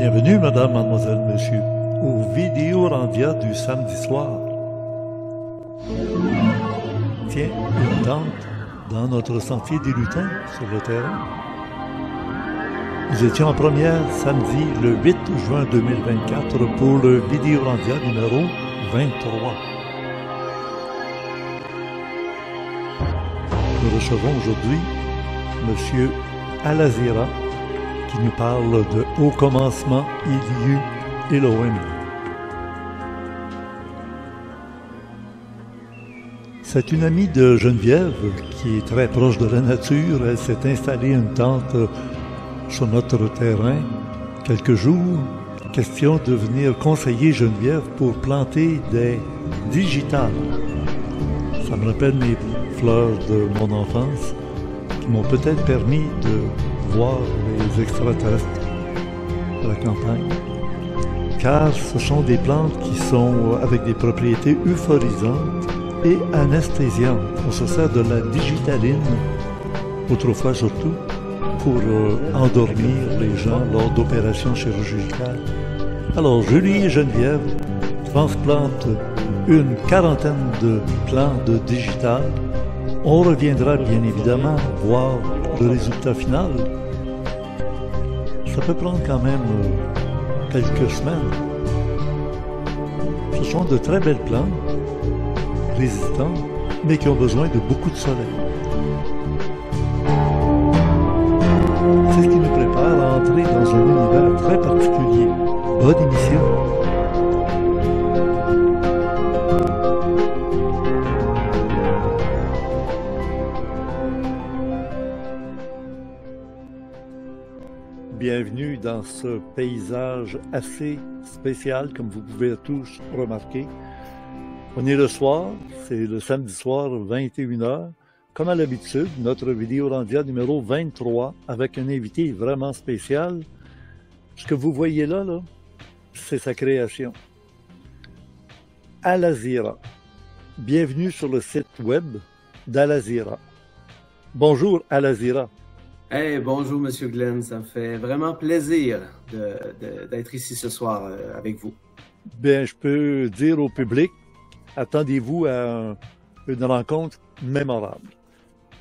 Bienvenue, madame, mademoiselle, monsieur, aux vidéos Randia du samedi soir. Tiens, une tente dans notre sentier des lutins sur le terrain. Nous étions en première samedi le 8 juin 2024 pour le vidéo Randia numéro 23. Nous recevons aujourd'hui M. Alazira qui nous parle de « Au commencement, il y eut Elohim ». C'est une amie de Geneviève qui est très proche de la nature. Elle s'est installée une tente sur notre terrain quelques jours. Question de venir conseiller Geneviève pour planter des digitales. Ça me rappelle mes fleurs de mon enfance qui m'ont peut-être permis de voir les extraterrestres à la campagne. Car ce sont des plantes qui sont avec des propriétés euphorisantes et anesthésiantes. On se sert de la digitaline, autrefois surtout, pour endormir les gens lors d'opérations chirurgicales. Alors, Julie et Geneviève transplantent une quarantaine de plants de digital. On reviendra bien évidemment voir le résultat final. Ça peut prendre quand même quelques semaines. Ce sont de très belles plantes, résistantes, mais qui ont besoin de beaucoup de soleil. C'est ce qui nous prépare à entrer dans un univers très particulier. Bonne émission! Bienvenue dans ce paysage assez spécial, comme vous pouvez tous remarquer. On est le soir, c'est le samedi soir, 21h. Comme à l'habitude, notre vidéo Randia numéro 23, avec un invité vraiment spécial. Ce que vous voyez là, c'est sa création. Alazira. Bienvenue sur le site web d'Alazira. Bonjour Alazira. Hey, bonjour, Monsieur Glenn. Ça me fait vraiment plaisir d'être ici ce soir avec vous. Bien, je peux dire au public, attendez-vous à une rencontre mémorable.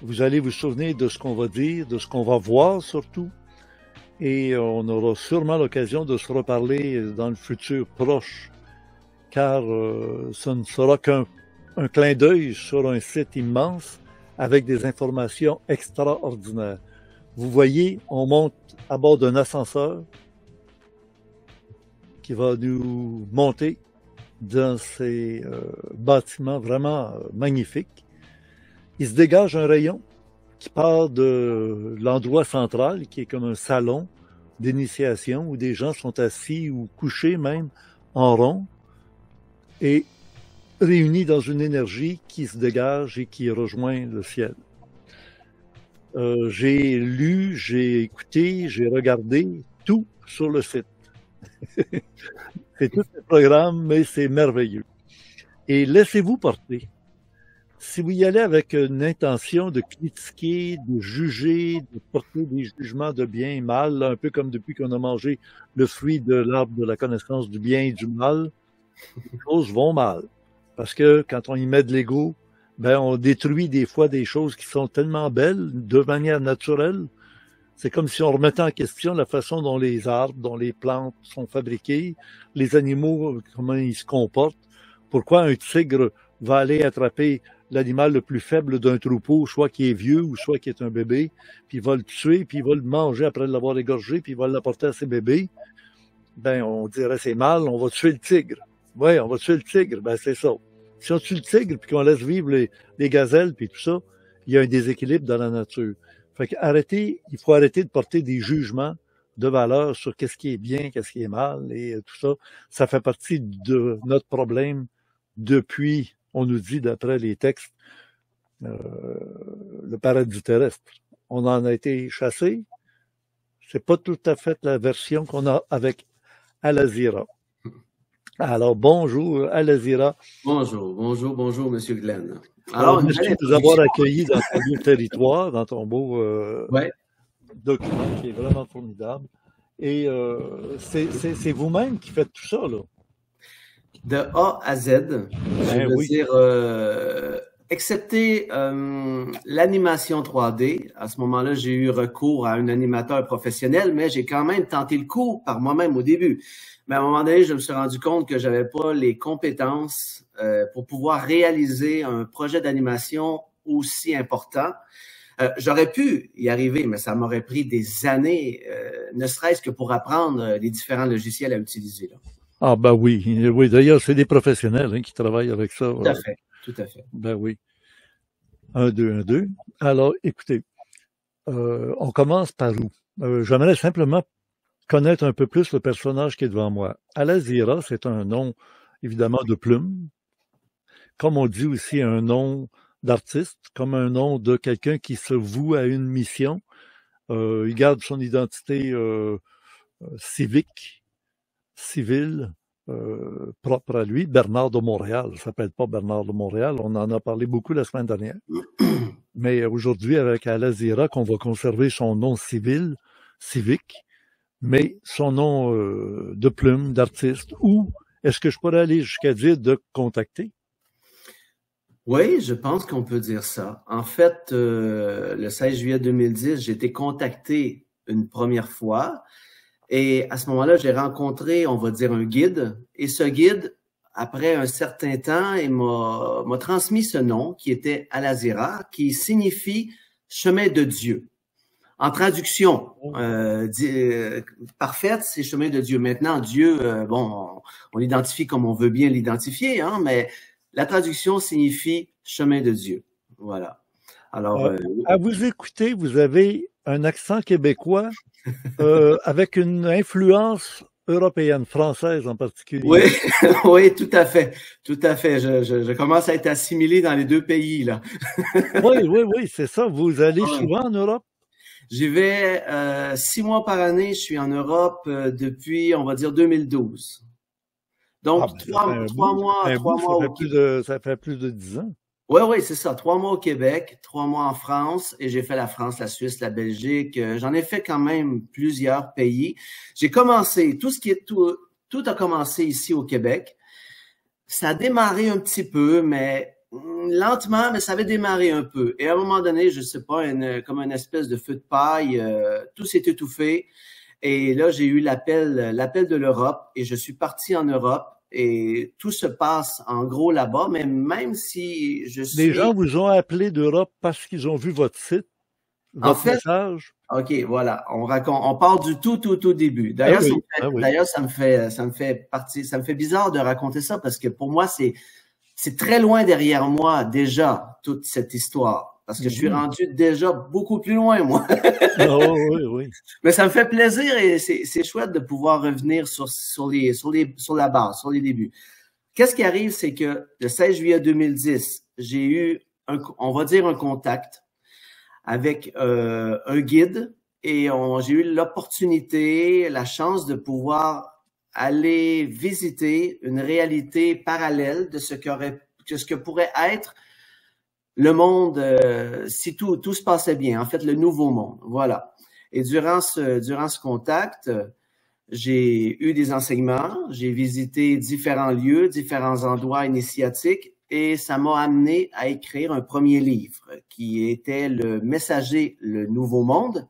Vous allez vous souvenir de ce qu'on va dire, de ce qu'on va voir surtout, et on aura sûrement l'occasion de se reparler dans le futur proche, car ce ne sera qu'un clin d'œil sur un site immense avec des informations extraordinaires. Vous voyez, on monte à bord d'un ascenseur qui va nous monter dans ces bâtiments vraiment magnifiques. Il se dégage un rayon qui part de l'endroit central, qui est comme un salon d'initiation où des gens sont assis ou couchés même en rond et réunis dans une énergie qui se dégage et qui rejoint le ciel. J'ai lu, j'ai écouté, j'ai regardé tout sur le site. C'est tout un programme, mais c'est merveilleux. Et laissez-vous porter. Si vous y allez avec une intention de critiquer, de juger, de porter des jugements de bien et mal, un peu comme depuis qu'on a mangé le fruit de l'arbre de la connaissance du bien et du mal, les choses vont mal. Parce que quand on y met de l'ego, ben, on détruit des fois des choses qui sont tellement belles de manière naturelle. C'est comme si on remettait en question la façon dont les arbres, dont les plantes sont fabriquées, les animaux, comment ils se comportent. Pourquoi un tigre va aller attraper l'animal le plus faible d'un troupeau, soit qui est vieux ou soit qui est un bébé, puis il va le tuer, puis il va le manger après l'avoir égorgé, puis il va l'apporter à ses bébés. Ben, on dirait c'est mal, on va tuer le tigre. Oui, on va tuer le tigre, ben c'est ça. Si on tue le tigre puis qu'on laisse vivre les gazelles puis tout ça, il y a un déséquilibre dans la nature. Fait qu'arrêtez, il faut arrêter de porter des jugements de valeur sur qu'est-ce qui est bien, qu'est-ce qui est mal et tout ça. Ça fait partie de notre problème depuis, on nous dit d'après les textes, le paradis terrestre. On en a été chassé. C'est pas tout à fait la version qu'on a avec Alazira. Alors, bonjour, Alazira. Bonjour, Monsieur Glenn. Alors, merci de nous avoir accueillis dans ton beau territoire, dans ton beau document qui est vraiment formidable. Et c'est vous-même qui faites tout ça, là. De A à Z, je veux dire, excepté l'animation 3D, à ce moment-là, j'ai eu recours à un animateur professionnel, mais j'ai quand même tenté le coup par moi-même au début. Mais à un moment donné, je me suis rendu compte que j'avais pas les compétences pour pouvoir réaliser un projet d'animation aussi important. J'aurais pu y arriver, mais ça m'aurait pris des années, ne serait-ce que pour apprendre les différents logiciels à utiliser, là. Ah ben oui, oui. D'ailleurs, c'est des professionnels qui travaillent avec ça. Tout à fait, tout à fait. Ben oui. 1, 2, 1, 2. Alors, écoutez, on commence par où? J'aimerais simplement connaître un peu plus le personnage qui est devant moi. Al-Azira, c'est un nom, évidemment, de plume. Comme on dit aussi un nom d'artiste, comme un nom de quelqu'un qui se voue à une mission. Il garde son identité civique, civile, propre à lui. Bernard de Montréal, ça ne s'appelle pas Bernard de Montréal, on en a parlé beaucoup la semaine dernière. Mais aujourd'hui, avec Al-Azira, qu'on va conserver son nom civil, civique, mais son nom de plume, d'artiste, ou est-ce que je pourrais aller jusqu'à dire de contacter? Oui, je pense qu'on peut dire ça. En fait, le 16 juillet 2010, j'ai été contacté une première fois et à ce moment-là, j'ai rencontré, on va dire, un guide. Et ce guide, après un certain temps, il m'a transmis ce nom qui était Al-Azira, qui signifie chemin de Dieu. En traduction parfaite, c'est chemin de Dieu. Maintenant, Dieu, bon, on l'identifie comme on veut bien l'identifier, hein, mais la traduction signifie chemin de Dieu. Voilà. Alors, à vous écouter, vous avez un accent québécois avec une influence européenne, française en particulier. Oui, oui, tout à fait. Tout à fait. Je commence à être assimilé dans les deux pays, là. Oui, c'est ça. Vous allez souvent en Europe? J'y vais 6 mois par année. Je suis en Europe depuis, on va dire, 2012. Donc, trois mois ça fait plus de 10 ans. Oui, c'est ça. 3 mois au Québec, 3 mois en France, et j'ai fait la France, la Suisse, la Belgique. J'en ai fait quand même plusieurs pays. J'ai commencé, tout a commencé ici au Québec. Ça a démarré un petit peu, mais lentement, mais ça avait démarré un peu. Et à un moment donné, je sais pas, comme une espèce de feu de paille, tout s'est étouffé. Et là, j'ai eu l'appel de l'Europe et je suis parti en Europe et tout se passe en gros là-bas, mais même si je suis... Les gens vous ont appelé d'Europe parce qu'ils ont vu votre site, votre message? OK, voilà. On part du tout début. D'ailleurs, ça me fait bizarre de raconter ça parce que pour moi, c'est très loin derrière moi déjà, toute cette histoire. Parce que je suis rendu déjà beaucoup plus loin, moi. Oui. Mais ça me fait plaisir et c'est chouette de pouvoir revenir sur la base, sur les débuts. Qu'est-ce qui arrive, c'est que le 16 juillet 2010, j'ai eu on va dire un contact avec un guide et j'ai eu l'opportunité, la chance de pouvoir aller visiter une réalité parallèle de ce que pourrait être le monde si tout se passait bien, en fait, le nouveau monde. Voilà. Et durant ce contact, j'ai eu des enseignements, j'ai visité différents lieux, différents endroits initiatiques et ça m'a amené à écrire un premier livre qui était Le Messager, le Nouveau Monde,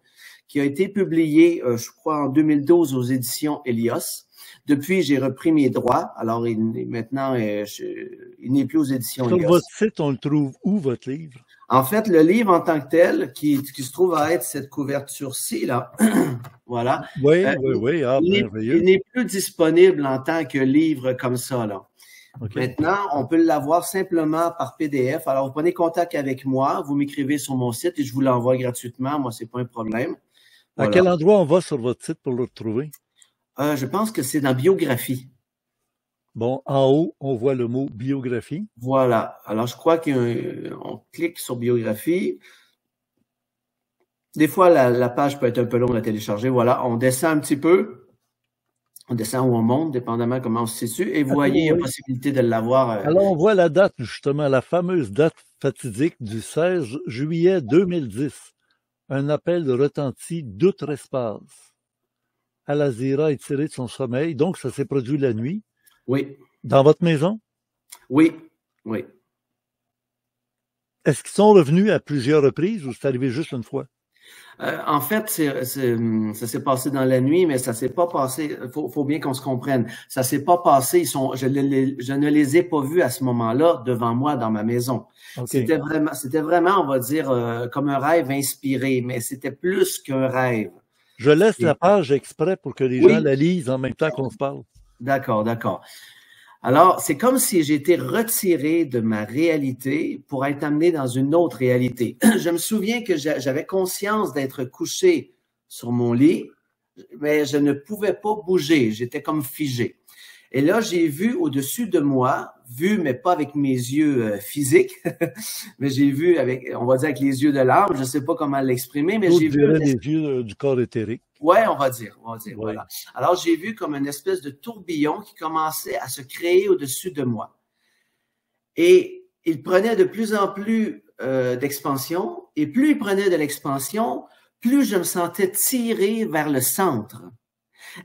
qui a été publié, je crois, en 2012 aux éditions Elios. Depuis, j'ai repris mes droits. Alors, maintenant, il n'est plus aux éditions Elios. Sur votre site, on le trouve où, votre livre? En fait, le livre en tant que tel, qui se trouve à être cette couverture-ci, là, voilà. Oui. Merveilleux. Il n'est plus disponible en tant que livre comme ça, là. Okay. Maintenant, on peut l'avoir simplement par PDF. Alors, vous prenez contact avec moi, vous m'écrivez sur mon site et je vous l'envoie gratuitement. Moi, c'est pas un problème. Voilà. À quel endroit on va sur votre site pour le retrouver? Je pense que c'est dans biographie. Bon, en haut, on voit le mot biographie. Voilà. Alors, je crois qu'on clique sur biographie. Des fois, la page peut être un peu longue à télécharger. Voilà. On descend un petit peu. On descend ou on monte, dépendamment comment on se situe. Et vous voyez, il y a possibilité de l'avoir. Alors, on voit la date, justement, la fameuse date fatidique du 16 juillet 2010. Un appel de retentie d'outre-espace. Al-Azira est tiré de son sommeil. Donc, ça s'est produit la nuit. Oui. Dans votre maison? Oui. Oui. Est-ce qu'ils sont revenus à plusieurs reprises ou c'est arrivé juste une fois? En fait, ça s'est passé dans la nuit, mais ça s'est pas passé. Faut bien qu'on se comprenne. Ça s'est pas passé. Je ne les ai pas vus à ce moment-là devant moi dans ma maison. Okay. C'était vraiment, on va dire, comme un rêve inspiré, mais c'était plus qu'un rêve. Je laisse la page exprès pour que les gens la lisent en même temps qu'on se parle. D'accord, d'accord. Alors, c'est comme si j'étais retiré de ma réalité pour être amené dans une autre réalité. Je me souviens que j'avais conscience d'être couché sur mon lit, mais je ne pouvais pas bouger. J'étais comme figé. Et là, j'ai vu au-dessus de moi, mais pas avec mes yeux physiques, mais j'ai vu avec, on va dire avec les yeux de l'âme, je sais pas comment l'exprimer, mais j'ai vu les yeux du corps éthérique. Ouais, on va dire, ouais. Voilà. Alors, j'ai vu comme une espèce de tourbillon qui commençait à se créer au-dessus de moi. Et il prenait de plus en plus d'expansion, et plus il prenait de l'expansion, plus je me sentais tiré vers le centre.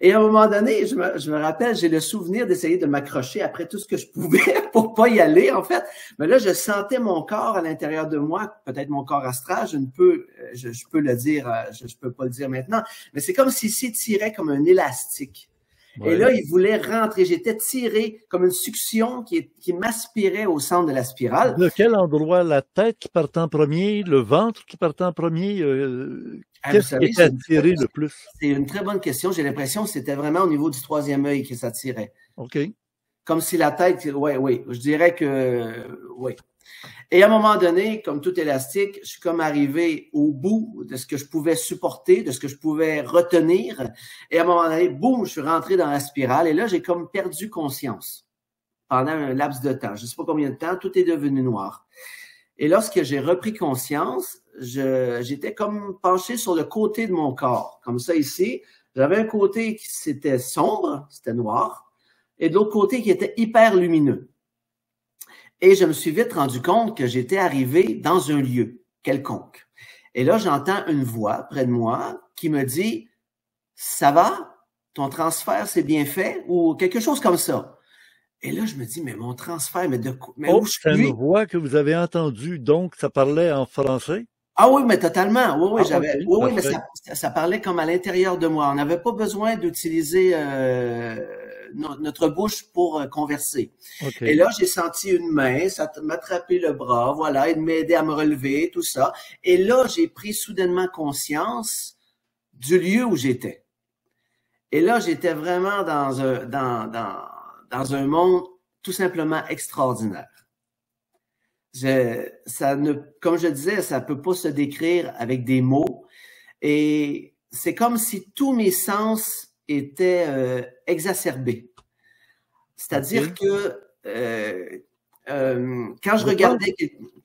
Et à un moment donné, je me rappelle, j'ai le souvenir d'essayer de m'accrocher après tout ce que je pouvais pour pas y aller, en fait. Mais là, je sentais mon corps à l'intérieur de moi, peut-être mon corps astral, je peux le dire, je peux pas le dire maintenant, mais c'est comme s'il s'étirait comme un élastique. Ouais. Et là, il voulait rentrer. J'étais tiré comme une succion qui m'aspirait au centre de la spirale. De quel endroit? La tête qui partait en premier, le ventre qui partait en premier? Qu'est-ce qui était attiré le plus? C'est une très bonne question. J'ai l'impression que c'était vraiment au niveau du troisième œil que ça tirait. OK. Comme si la tête, oui, je dirais que oui. Et à un moment donné, comme tout élastique, je suis comme arrivé au bout de ce que je pouvais supporter, de ce que je pouvais retenir. Et à un moment donné, boum, je suis rentré dans la spirale. Et là, j'ai comme perdu conscience pendant un laps de temps. Je ne sais pas combien de temps, tout est devenu noir. Et lorsque j'ai repris conscience, j'étais comme penché sur le côté de mon corps, comme ça ici. J'avais un côté qui c'était sombre, c'était noir, et de l'autre côté qui était hyper lumineux. Et je me suis vite rendu compte que j'étais arrivé dans un lieu quelconque. Et là, j'entends une voix près de moi qui me dit « Ça va? Ton transfert, c'est bien fait? » ou quelque chose comme ça. Et là, je me dis « Mais mon transfert, mais de quoi? Mais où je suis? » C'est une voix que vous avez entendue, donc ça parlait en français? Ah oui, mais totalement. Oui, okay, oui, mais ça parlait comme à l'intérieur de moi. On n'avait pas besoin d'utiliser notre bouche pour converser. Okay. Et là, j'ai senti une main, ça m'attrapait le bras, voilà, il m'aidait à me relever, tout ça. Et là, j'ai pris soudainement conscience du lieu où j'étais. Et là, j'étais vraiment dans un monde tout simplement extraordinaire. Comme je disais, ça peut pas se décrire avec des mots. Et c'est comme si tous mes sens étaient exacerbés. C'est-à-dire que quand je regardais...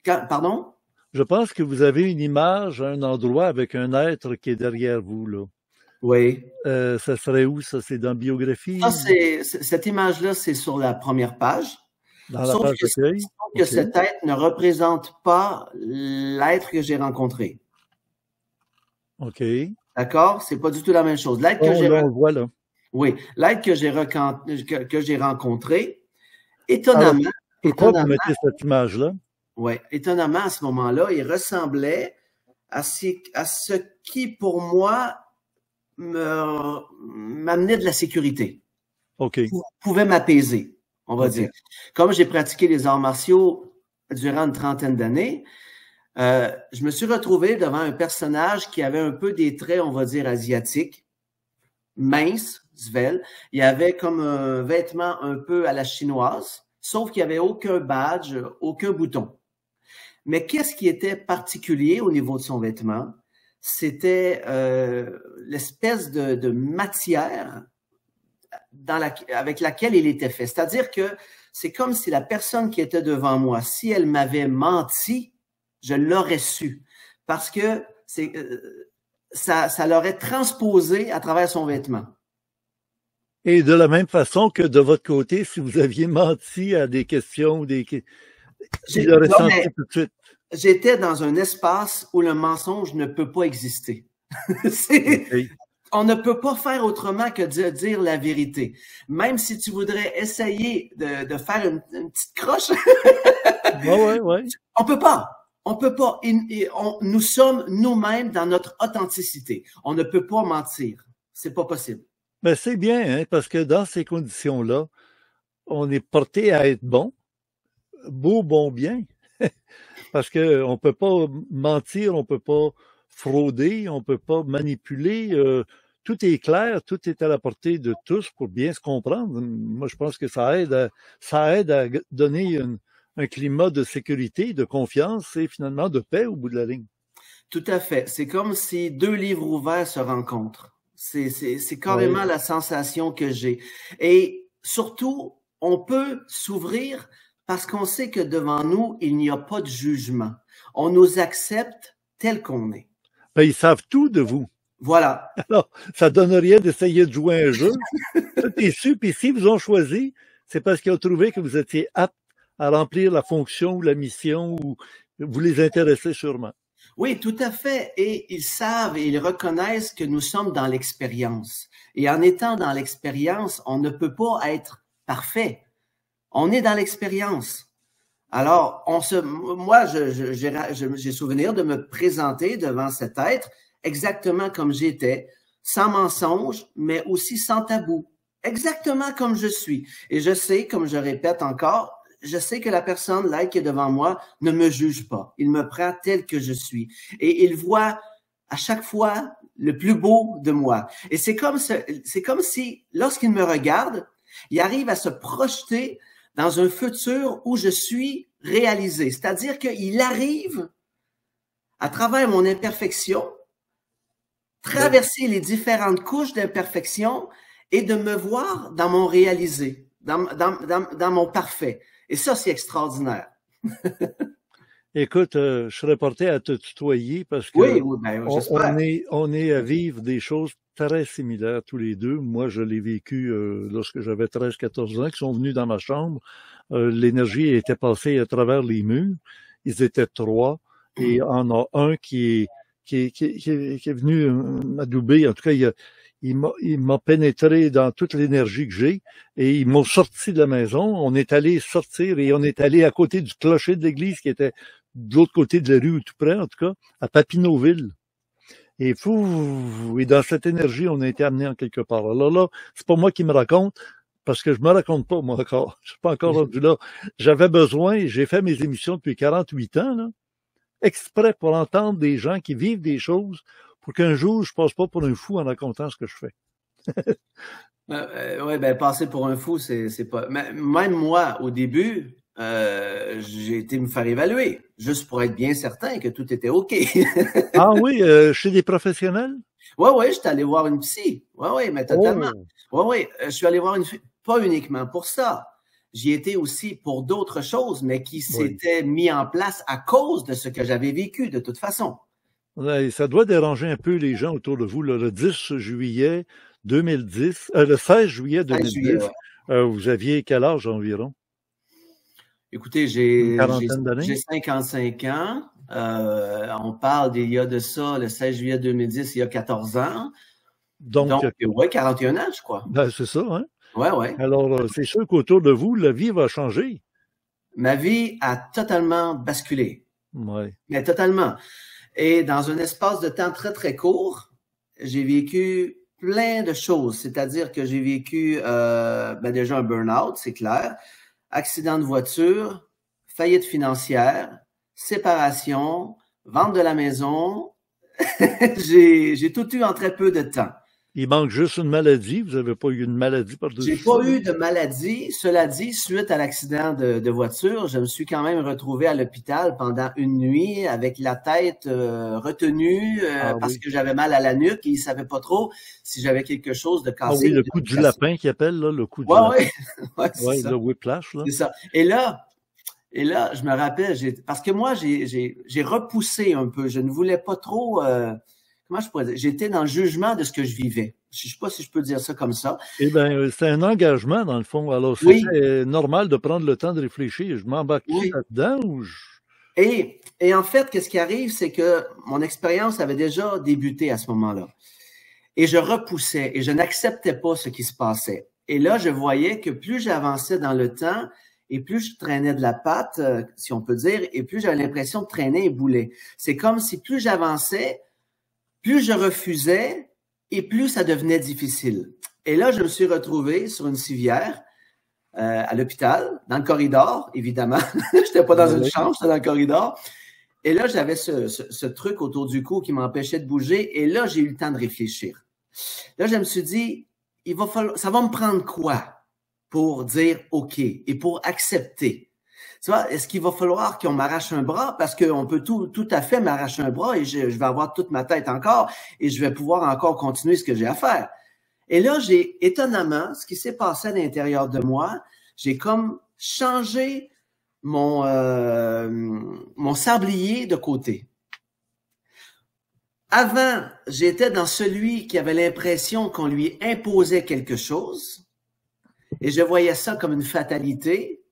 Pardon? Je pense que vous avez une image, un endroit avec un être qui est derrière vous, là. Oui. Ça serait où, ça? C'est dans Biographie? Cette image-là, c'est sur la première page. Dans la page d'accueil? Sauf que cette être ne représente pas l'être que j'ai rencontré. OK. D'accord? C'est pas du tout la même chose. L'être que on le voit là. Oui. L'être que j'ai rencontré, étonnamment. Alors, pourquoi vous mettez cette image-là? Oui. Étonnamment, à ce moment-là, il ressemblait à ce qui, pour moi, m'amenait de la sécurité. OK. Pouvait m'apaiser. On va dire. Comme j'ai pratiqué les arts martiaux durant une trentaine d'années, je me suis retrouvé devant un personnage qui avait un peu des traits, on va dire, asiatiques, mince, svelte. Il avait comme un vêtement un peu à la chinoise, sauf qu'il n'y avait aucun badge, aucun bouton. Mais qu'est-ce qui était particulier au niveau de son vêtement? C'était l'espèce de matière avec laquelle il était fait. C'est-à-dire que c'est comme si la personne qui était devant moi, si elle m'avait menti, je l'aurais su. Parce que ça l'aurait transposé à travers son vêtement. Et de la même façon que de votre côté, si vous aviez menti à des questions, il l'aurait senti tout de suite. J'étais dans un espace où le mensonge ne peut pas exister. on ne peut pas faire autrement que de dire la vérité. Même si tu voudrais essayer de faire une petite croche, Ouais. on peut pas. On peut pas. Nous sommes nous-mêmes dans notre authenticité. On ne peut pas mentir. C'est pas possible. Ben, c'est bien, hein, parce que dans ces conditions-là, on est porté à être bon, beau, bon, bien. Parce que on peut pas mentir, on peut pas frauder, on peut pas manipuler. Tout est clair, tout est à la portée de tous pour bien se comprendre. Moi, je pense que ça aide à donner un climat de sécurité, de confiance et finalement de paix au bout de la ligne. Tout à fait. C'est comme si deux livres ouverts se rencontrent. C'est carrément la sensation que j'ai. Et surtout, on peut s'ouvrir parce qu'on sait que devant nous, il n'y a pas de jugement. On nous accepte tel qu'on est. Ben, ils savent tout de vous. Voilà. Alors, ça donne rien d'essayer de jouer un jeu. Tout est su, puis s'ils vous ont choisi, c'est parce qu'ils ont trouvé que vous étiez apte à remplir la fonction ou la mission ou vous les intéressez sûrement. Oui, tout à fait. Et ils savent et ils reconnaissent que nous sommes dans l'expérience. Et en étant dans l'expérience, on ne peut pas être parfait. On est dans l'expérience. Alors, moi, j'ai souvenir de me présenter devant cet être exactement comme j'étais, sans mensonge, mais aussi sans tabou. Exactement comme je suis. Et je sais, comme je répète encore, je sais que la personne là qui est devant moi ne me juge pas. Il me prend tel que je suis. Et il voit à chaque fois le plus beau de moi. Et c'est comme si, lorsqu'il me regarde, il arrive à se projeter dans un futur où je suis réalisé. C'est-à-dire qu'il arrive, à travers mon imperfection, traverser les différentes couches d'imperfection et de me voir dans mon réalisé, dans mon parfait. Et ça, c'est extraordinaire. Écoute, je serais porté à te tutoyer parce que oui, ben, on est à vivre des choses très similaires tous les deux. Moi, je l'ai vécu lorsque j'avais 13-14 ans, qui sont venus dans ma chambre. L'énergie était passée à travers les murs. Ils étaient 3 et il en a un qui est venu m'adouber. En tout cas, il m'a pénétré dans toute l'énergie que j'ai et ils m'ont sorti de la maison. On est allé sortir et on est allé à côté du clocher de l'église qui était de l'autre côté de la rue, tout près en tout cas, à Papineauville. Et dans cette énergie, on a été amené en quelque part. Alors là, c'est pas moi qui me raconte, parce que je me raconte pas, moi, encore. Je suis pas encore rendu là. J'avais besoin, j'ai fait mes émissions depuis 48 ans, là, exprès pour entendre des gens qui vivent des choses, pour qu'un jour, je passe pas pour un fou en racontant ce que je fais. Oui, ben, passer pour un fou, c'est pas... Même moi, au début, j'ai été me faire évaluer, juste pour être bien certain que tout était OK. Ah oui, chez des professionnels? Oui, je suis allé voir une psy. Oui, mais totalement. Oui, je suis allé voir une psy, pas uniquement pour ça. J'y étais aussi pour d'autres choses, mais qui s'étaient mis en place à cause de ce que j'avais vécu, de toute façon. Ouais, ça doit déranger un peu les gens autour de vous. Là, le 10 juillet 2010, le 16 juillet 2010, vous aviez quel âge environ? Écoutez, j'ai 55 ans. On parle d'il y a de ça, le 16 juillet 2010, il y a 14 ans. Donc oui, 41 ans, je crois. Ben, c'est ça, hein? Oui. Alors, c'est sûr qu'autour de vous, la vie va changer. Ma vie a totalement basculé. Oui. Mais totalement. Et dans un espace de temps très, très court, j'ai vécu plein de choses. C'est-à-dire que j'ai vécu déjà un burn-out, c'est clair, accident de voiture, faillite financière, séparation, vente de la maison. J'ai tout eu en très peu de temps. Il manque juste une maladie. Vous n'avez pas eu une maladie par-dessus? J'ai pas eu de maladie. Cela dit, suite à l'accident de voiture, je me suis quand même retrouvé à l'hôpital pendant une nuit avec la tête retenue parce que j'avais mal à la nuque et ils savaient pas trop si j'avais quelque chose de cassé. Ah oui, le coup du lapin qu'ils appellent, là, le coup du lapin. Oui, le whiplash, là. C'est ça. Et là, je me rappelle, parce que moi, j'ai repoussé un peu. Je ne voulais pas trop... comment je pourrais dire? J'étais dans le jugement de ce que je vivais. Je ne sais pas si je peux dire ça comme ça. Eh bien, c'est un engagement, dans le fond. Alors, c'est normal de prendre le temps de réfléchir. Je m'embarque là-dedans ou je... Et en fait, qu'est-ce qui arrive, c'est que mon expérience avait déjà débuté à ce moment-là. Et je repoussais et je n'acceptais pas ce qui se passait. Et là, je voyais que plus j'avançais dans le temps et plus je traînais de la patte, si on peut dire, et plus j'avais l'impression de traîner et bouler. C'est comme si plus j'avançais, plus je refusais et plus ça devenait difficile. Et là, je me suis retrouvé sur une civière à l'hôpital, dans le corridor, évidemment. Je n'étais pas dans une chambre, j'étais dans le corridor. Et là, j'avais ce truc autour du cou qui m'empêchait de bouger. Et là, j'ai eu le temps de réfléchir. Là, je me suis dit, ça va me prendre quoi pour dire OK et pour accepter? Tu vois, est-ce qu'il va falloir qu'on m'arrache un bras? Parce qu'on peut tout à fait m'arracher un bras et je vais avoir toute ma tête encore et je vais pouvoir encore continuer ce que j'ai à faire. Et là, étonnamment, ce qui s'est passé à l'intérieur de moi, j'ai comme changé mon sablier de côté. Avant, j'étais dans celui qui avait l'impression qu'on lui imposait quelque chose et je voyais ça comme une fatalité.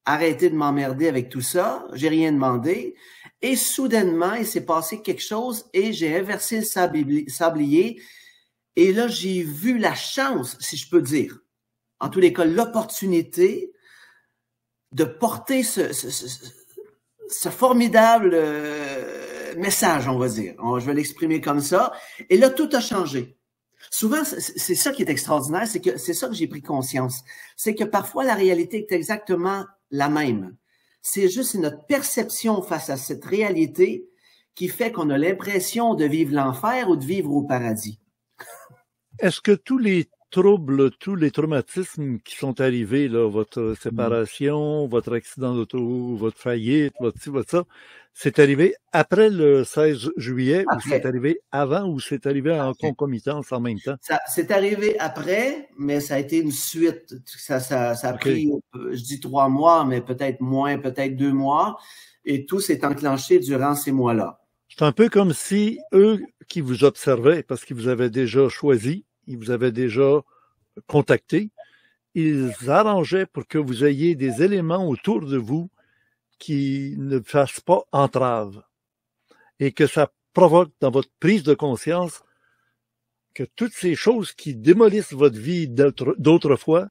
Arrêtez de m'emmerder avec tout ça, j'ai rien demandé. Et soudainement, il s'est passé quelque chose et j'ai inversé le sablier. Et là, j'ai vu la chance, si je peux dire, en tous les cas, l'opportunité de porter ce formidable message, on va dire. Je vais l'exprimer comme ça. Et là, tout a changé. Souvent, c'est ça qui est extraordinaire, c'est ça que j'ai pris conscience. C'est que parfois, la réalité est exactement la même. C'est juste notre perception face à cette réalité qui fait qu'on a l'impression de vivre l'enfer ou de vivre au paradis. Est-ce que tous les troubles, tous les traumatismes qui sont arrivés, là, votre séparation, votre accident d'auto, votre faillite, votre ci, votre ça, c'est arrivé après le 16 juillet ou c'est arrivé avant ou c'est arrivé en concomitance en même temps? C'est arrivé après, mais ça a été une suite. Ça a pris, je dis 3 mois, mais peut-être moins, peut-être 2 mois. Et tout s'est enclenché durant ces mois-là. C'est un peu comme si eux qui vous observaient, parce qu'ils vous avaient déjà choisi, ils vous avaient déjà contacté, ils arrangeaient pour que vous ayez des éléments autour de vous qui ne fassent pas entrave et que ça provoque dans votre prise de conscience que toutes ces choses qui démolissent votre vie d'autrefois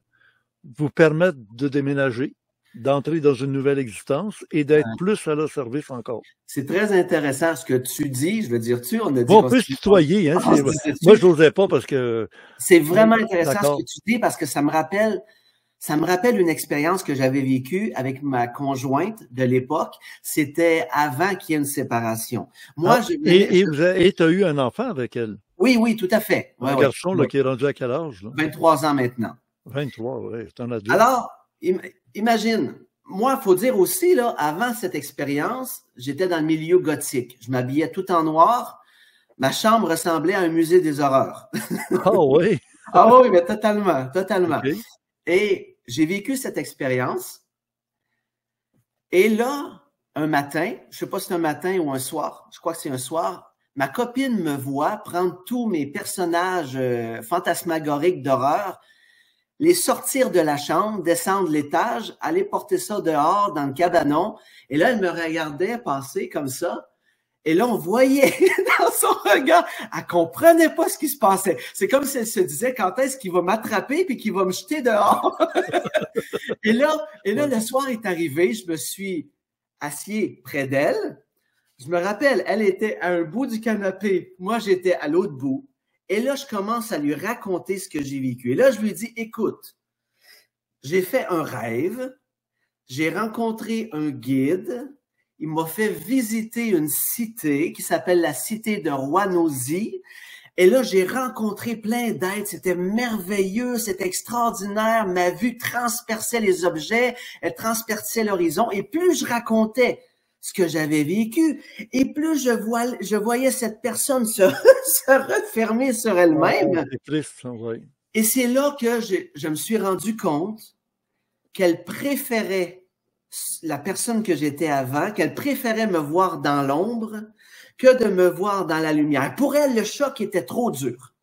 vous permettent de déménager, d'entrer dans une nouvelle existence et d'être plus à leur service encore. C'est très intéressant ce que tu dis. Je veux dire, on a dit... On peut se tutoyer. Hein, moi, je n'osais pas parce que... C'est vraiment intéressant ce que tu dis parce que ça me rappelle une expérience que j'avais vécue avec ma conjointe de l'époque. C'était avant qu'il y ait une séparation. Moi, et tu as eu un enfant avec elle? Oui, tout à fait. Un garçon là, qui est rendu à quel âge? Là? 23 ans maintenant. 23, oui, c'est un adulte. Alors, imagine, moi, il faut dire aussi, là, avant cette expérience, j'étais dans le milieu gothique. Je m'habillais tout en noir. Ma chambre ressemblait à un musée des horreurs. Ah oui? Ah oui, mais totalement. Okay. Et j'ai vécu cette expérience. Et là, un matin, je ne sais pas si c'est un matin ou un soir, je crois que c'est un soir, ma copine me voit prendre tous mes personnages fantasmagoriques d'horreur, les sortir de la chambre, descendre l'étage, aller porter ça dehors dans le cabanon. Et là, elle me regardait passer comme ça. Et là, on voyait dans son regard, elle comprenait pas ce qui se passait. C'est comme si elle se disait quand est-ce qu'il va m'attraper puis qu'il va me jeter dehors. et là, le soir est arrivé, je me suis assis près d'elle. Je me rappelle, elle était à un bout du canapé, moi j'étais à l'autre bout. Et là, je commence à lui raconter ce que j'ai vécu. Et là, je lui dis, écoute, j'ai fait un rêve, j'ai rencontré un guide, il m'a fait visiter une cité qui s'appelle la cité de Roanosi. Et là, j'ai rencontré plein d'êtres. C'était merveilleux, c'était extraordinaire. Ma vue transperçait les objets, elle transperçait l'horizon. Et plus je racontais ce que j'avais vécu, et plus je voyais cette personne se refermer sur elle-même. C'est triste, oui. Et c'est là que je me suis rendu compte qu'elle préférait la personne que j'étais avant, qu'elle préférait me voir dans l'ombre que de me voir dans la lumière. Pour elle, le choc était trop dur.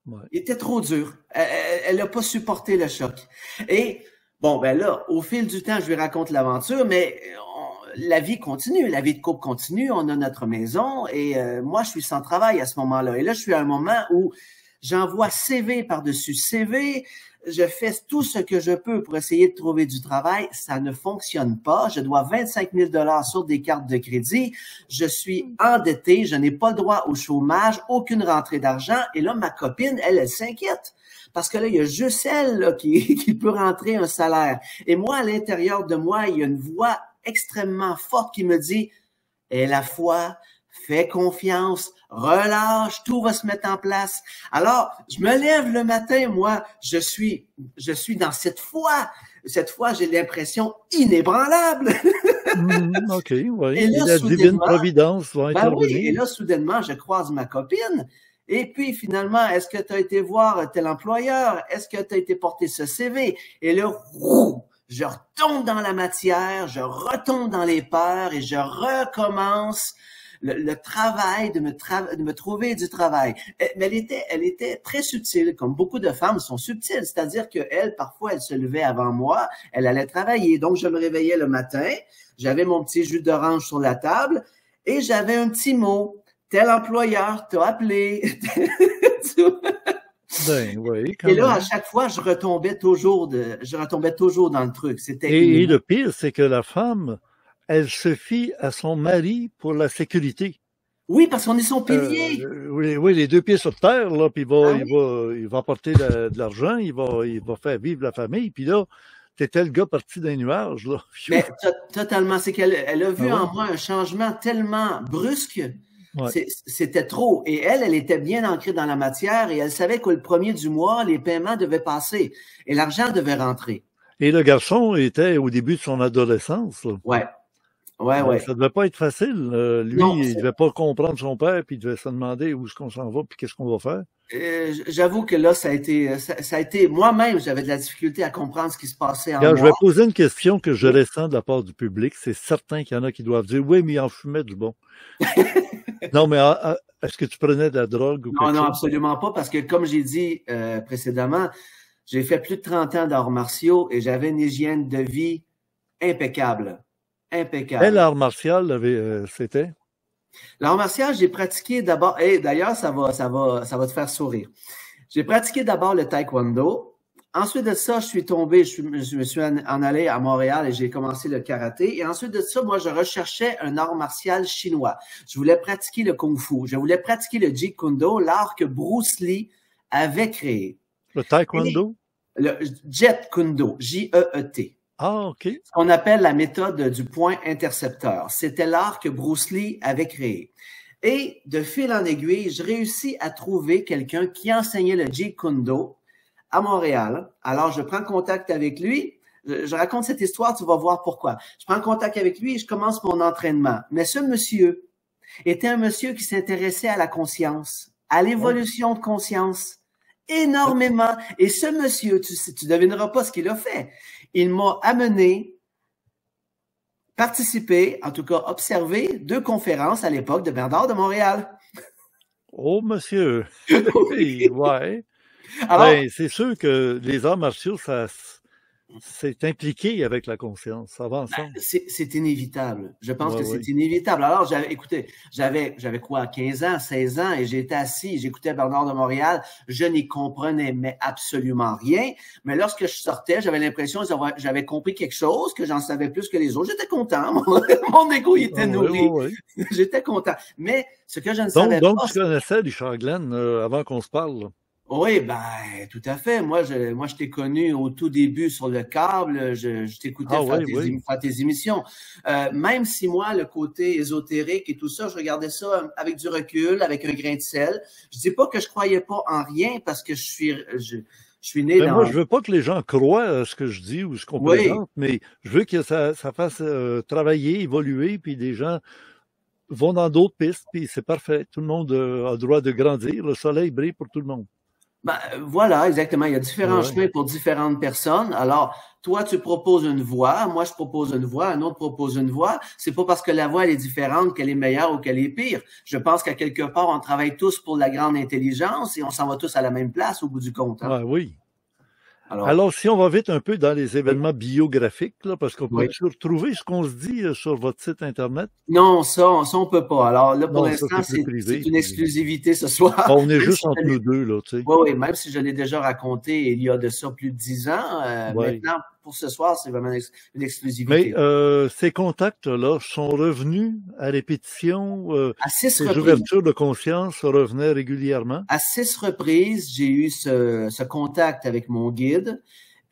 Ouais. Il était trop dur. Elle n'a pas supporté le choc. Et bon, ben là, au fil du temps, je lui raconte l'aventure, mais la vie continue, la vie de couple continue, on a notre maison et moi, je suis sans travail à ce moment-là. Et là, je suis à un moment où j'envoie CV par-dessus CV, je fais tout ce que je peux pour essayer de trouver du travail. Ça ne fonctionne pas. Je dois 25 000 $ sur des cartes de crédit. Je suis endetté. Je n'ai pas le droit au chômage, aucune rentrée d'argent. Et là, ma copine, elle s'inquiète. Parce que là, il y a juste elle là, qui peut rentrer un salaire. Et moi, à l'intérieur de moi, il y a une voix extrêmement forte qui me dit « Aie la foi, fais confiance, relâche, tout va se mettre en place. » Alors, je me lève le matin, moi, je suis dans cette foi. Cette foi, j'ai l'impression inébranlable. OK, oui. Et la divine providence va intervenir. Oui, et là, soudainement, je croise ma copine. Et puis, finalement, est-ce que tu as été voir tel employeur? Est-ce que tu as été porter ce CV? Et là, je retombe dans la matière, je retombe dans les peurs et je recommence le travail de me trouver du travail. Mais elle était très subtile, comme beaucoup de femmes sont subtiles. C'est-à-dire qu'elle, parfois, elle se levait avant moi, elle allait travailler. Donc, je me réveillais le matin, j'avais mon petit jus d'orange sur la table et j'avais un petit mot. Tel employeur t'a appelé. Ben, oui, et là, à chaque fois, je retombais toujours dans le truc. Et le pire, c'est que la femme, elle se fie à son mari pour la sécurité. Oui, parce qu'on est son pilier. Oui, les deux pieds sur terre, là, puis il va apporter de l'argent, il va faire vivre la famille, puis là, t'étais le gars parti d'un nuage, là. Mais totalement, c'est qu'elle a vu en moi un changement tellement brusque. Ouais. C'était trop. Et elle était bien ancrée dans la matière et elle savait que le 1er du mois, les paiements devaient passer et l'argent devait rentrer. Et le garçon était au début de son adolescence. Là. Ouais. Ça devait pas être facile. Lui, il devait pas comprendre son père, puis il devait se demander où est-ce qu'on s'en va, puis qu'est-ce qu'on va faire. J'avoue que là, ça a été moi-même, j'avais de la difficulté à comprendre ce qui se passait en moi. Je vais poser une question que je ressens de la part du public. C'est certain qu'il y en a qui doivent dire « Oui, mais il en fumait du bon. » Non, mais est-ce que tu prenais de la drogue ou quelque chose? Non, absolument pas, parce que comme j'ai dit précédemment, j'ai fait plus de 30 ans d'arts martiaux et j'avais une hygiène de vie impeccable. Quel art martial c'était? L'art martial, j'ai pratiqué d'abord, et d'ailleurs, ça va te faire sourire. J'ai pratiqué d'abord le taekwondo. Ensuite de ça, je me suis en allé à Montréal et j'ai commencé le karaté. Et ensuite de ça, moi, je recherchais un art martial chinois. Je voulais pratiquer le kung-fu. Je voulais pratiquer le jeet kune do, l'art que Bruce Lee avait créé. Le taekwondo? Le jeet kune do, J-E-E-T. Ah, OK. Ce qu'on appelle la méthode du point intercepteur. C'était l'art que Bruce Lee avait créé. Et de fil en aiguille, je réussis à trouver quelqu'un qui enseignait le jeet kune do à Montréal. Alors, je prends contact avec lui. Je raconte cette histoire, tu vas voir pourquoi. Je prends contact avec lui et je commence mon entraînement. Mais ce monsieur était un monsieur qui s'intéressait à la conscience, à l'évolution de conscience, énormément. Et ce monsieur, tu devineras pas ce qu'il a fait. Il m'a amené participer, en tout cas observer 2 conférences à l'époque de Bernard de Montréal. Oh, monsieur! Oui, ouais. Alors, c'est sûr que les arts martiaux, c'est impliqué avec la conscience. Ça va ensemble. C'est inévitable. Je pense que c'est inévitable. Alors, j'avais quoi, 15 ans, 16 ans, et j'étais assis, j'écoutais Bernard de Montréal. Je n'y comprenais mais absolument rien. Mais lorsque je sortais, j'avais l'impression que j'avais compris quelque chose, que j'en savais plus que les autres. J'étais content. Mon égo était nourri. J'étais content. Mais ce que je ne savais pas... Donc, tu connaissais Richard Glenn avant qu'on se parle. Oui, ben, tout à fait. Moi, je t'ai connu au tout début sur le câble. Je t'écoutais faire tes émissions. Même si moi, le côté ésotérique et tout ça, je regardais ça avec du recul, avec un grain de sel. Je dis pas que je croyais pas en rien parce que je suis né dans... Moi, je veux pas que les gens croient à ce que je dis ou ce qu'on présente, mais je veux que ça fasse travailler, évoluer, puis des gens vont dans d'autres pistes, puis c'est parfait. Tout le monde a le droit de grandir. Le soleil brille pour tout le monde. Ben, voilà, exactement. Il y a différents chemins pour différentes personnes. Alors, toi, tu proposes une voie, moi, je propose une voie, un autre propose une voie. C'est pas parce que la voie, elle est différente qu'elle est meilleure ou qu'elle est pire. Je pense qu'à quelque part, on travaille tous pour la grande intelligence et on s'en va tous à la même place au bout du compte. Hein? Oui. Alors, si on va vite un peu dans les événements biographiques, là, parce qu'on Oui. peut retrouver ce qu'on se dit sur votre site Internet. Non, ça, on peut pas. Alors là, pour Non, ça, l'instant, c'est plus privé. c'est une exclusivité ce soir. Bon, on est Même juste si entre nous deux, là, tu sais. Oui, oui, même si je l'ai déjà raconté il y a de ça plus de 10 ans. Ouais. Maintenant, pour ce soir, c'est vraiment une exclusivité. Mais ces contacts-là sont revenus à répétition. À 6 Ces reprises. ouvertures de conscience revenaient régulièrement. À 6 reprises, j'ai eu ce contact avec mon guide.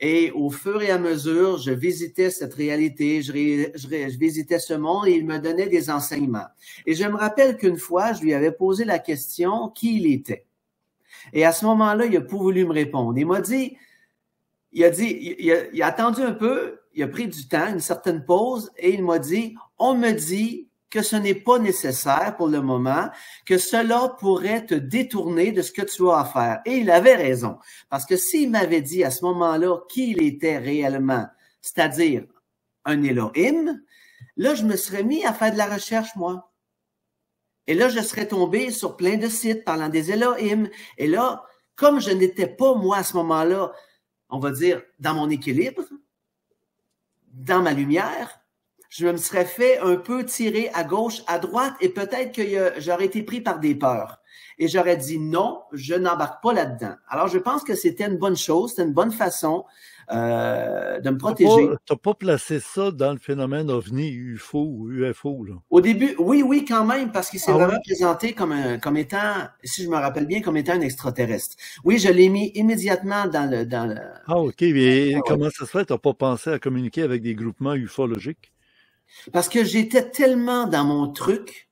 Et au fur et à mesure, je visitais cette réalité, je visitais ce monde et il me donnait des enseignements. Et je me rappelle qu'une fois, je lui avais posé la question qui il était. Et à ce moment-là, il n'a pas voulu me répondre. Il a attendu un peu, il a pris du temps, une certaine pause, et il m'a dit, on me dit que ce n'est pas nécessaire pour le moment, que cela pourrait te détourner de ce que tu as à faire. Et il avait raison. Parce que s'il m'avait dit à ce moment-là qui il était réellement, c'est-à-dire un Elohim, là, je me serais mis à faire de la recherche, moi. Et là, je serais tombé sur plein de sites parlant des Elohim. Et là, comme je n'étais pas, moi, à ce moment-là, on va dire, dans mon équilibre, dans ma lumière, je me serais fait un peu tirer à gauche, à droite, et peut-être que j'aurais été pris par des peurs. Et j'aurais dit non, je n'embarque pas là-dedans. Alors, je pense que c'était une bonne chose, c'était une bonne façon de me protéger. Tu n'as pas placé ça dans le phénomène OVNI, UFO ou UFO, là? Au début, oui, quand même, parce qu'il s'est vraiment présenté comme étant, si je me rappelle bien, comme étant un extraterrestre. Oui, je l'ai mis immédiatement dans le... Ah, OK. Mais comment ça se fait? Tu n'as pas pensé à communiquer avec des groupements ufologiques? Parce que j'étais tellement dans mon truc,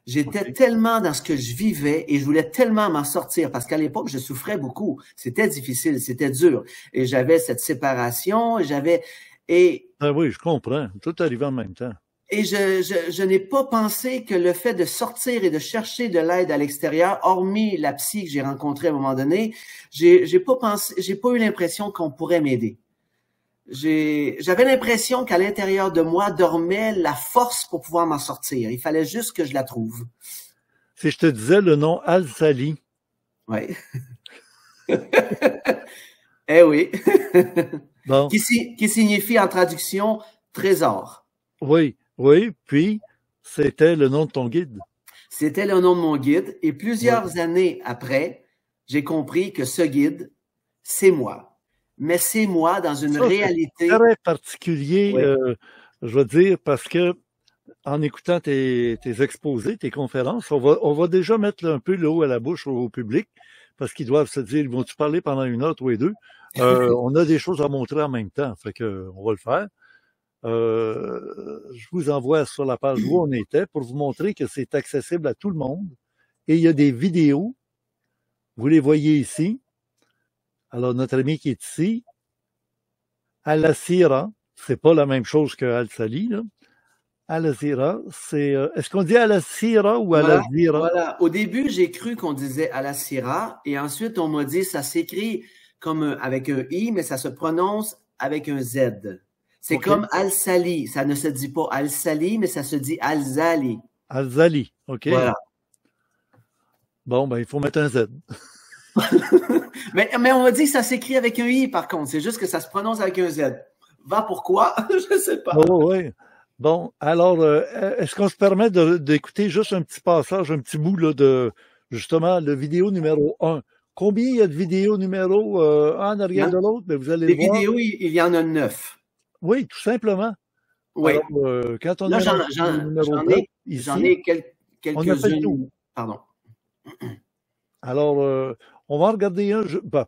j'étais tellement dans ce que je vivais et je voulais tellement m'en sortir parce qu'à l'époque, je souffrais beaucoup. C'était difficile, c'était dur. Et j'avais cette séparation, Ah oui, je comprends. Tout arrivait en même temps. Et je n'ai pas pensé que le fait de sortir et de chercher de l'aide à l'extérieur, hormis la psy que j'ai rencontrée à un moment donné, j'ai pas eu l'impression qu'on pourrait m'aider. J'avais l'impression qu'à l'intérieur de moi dormait la force pour pouvoir m'en sortir. Il fallait juste que je la trouve. Si je te disais le nom Al-Sali. Oui. Eh oui. Bon. Qui signifie en traduction trésor. Oui, puis c'était le nom de ton guide. C'était le nom de mon guide. Et plusieurs années après, j'ai compris que ce guide, c'est moi. Mais c'est moi dans une réalité très particulier, je veux dire, parce que en écoutant tes exposés, tes conférences, on va déjà mettre un peu l'eau à la bouche au public, parce qu'ils doivent se dire, vont-tu parler pendant une heure, tous les deux? On a des choses à montrer en même temps, fait que on va le faire. Je vous envoie sur la page où on était pour vous montrer que c'est accessible à tout le monde. Et il y a des vidéos, vous les voyez ici. Alors, notre ami qui est ici, Al-Asira, c'est pas la même chose que Al-Sali, là. Al-Asira, c'est... est-ce qu'on dit Al-Asira ou Al-Azira? Voilà. Au début, j'ai cru qu'on disait Al-Asira, et ensuite, on m'a dit ça s'écrit comme avec un I, mais ça se prononce avec un Z. C'est comme Al-Sali. Ça ne se dit pas Al-Sali, mais ça se dit Al-Zali. Al-Zali, OK. Voilà. Bon, ben, il faut mettre un Z. mais on m'a dit que ça s'écrit avec un I, par contre. C'est juste que ça se prononce avec un Z. Va pourquoi? Je ne sais pas. Oh, oui. Bon, alors, est-ce qu'on se permet d'écouter juste un petit passage, un petit bout là, de, justement, le vidéo numéro 1? Combien il y a de vidéos numéro un en arrière de l'autre? Ben, vous allez voir. Les vidéos, il y en a 9. Oui, tout simplement. Oui. Alors, quand on là, j'en ai quelques-unes. Pardon. Alors, on va en regarder un, pas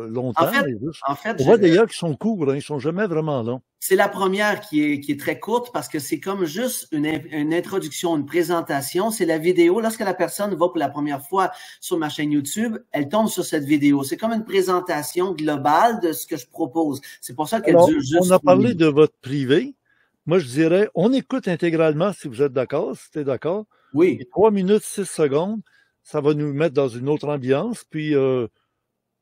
longtemps, mais juste. En fait, on voit d'ailleurs qu'ils sont courts, hein, ils sont jamais vraiment longs. C'est la première qui est très courte parce que c'est comme juste une introduction, une présentation. C'est la vidéo. Lorsque la personne va pour la première fois sur ma chaîne YouTube, elle tombe sur cette vidéo. C'est comme une présentation globale de ce que je propose. C'est pour ça qu'elle dure juste. On a parlé de votre privé. Moi, je dirais, on écoute intégralement si vous êtes d'accord, si tu es d'accord. Oui. Et 3 minutes, 6 secondes. Ça va nous mettre dans une autre ambiance, puis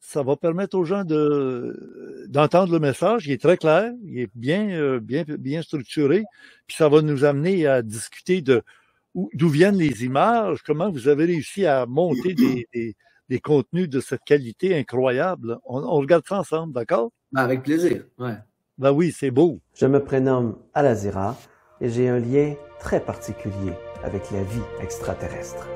ça va permettre aux gens d'entendre le message. Il est très clair, il est bien structuré, puis ça va nous amener à discuter d'où viennent les images, comment vous avez réussi à monter des des contenus de cette qualité incroyable. On regarde ça ensemble, d'accord? Avec plaisir, ouais. Ben oui, c'est beau. Je me prénomme Alazira et j'ai un lien très particulier avec la vie extraterrestre.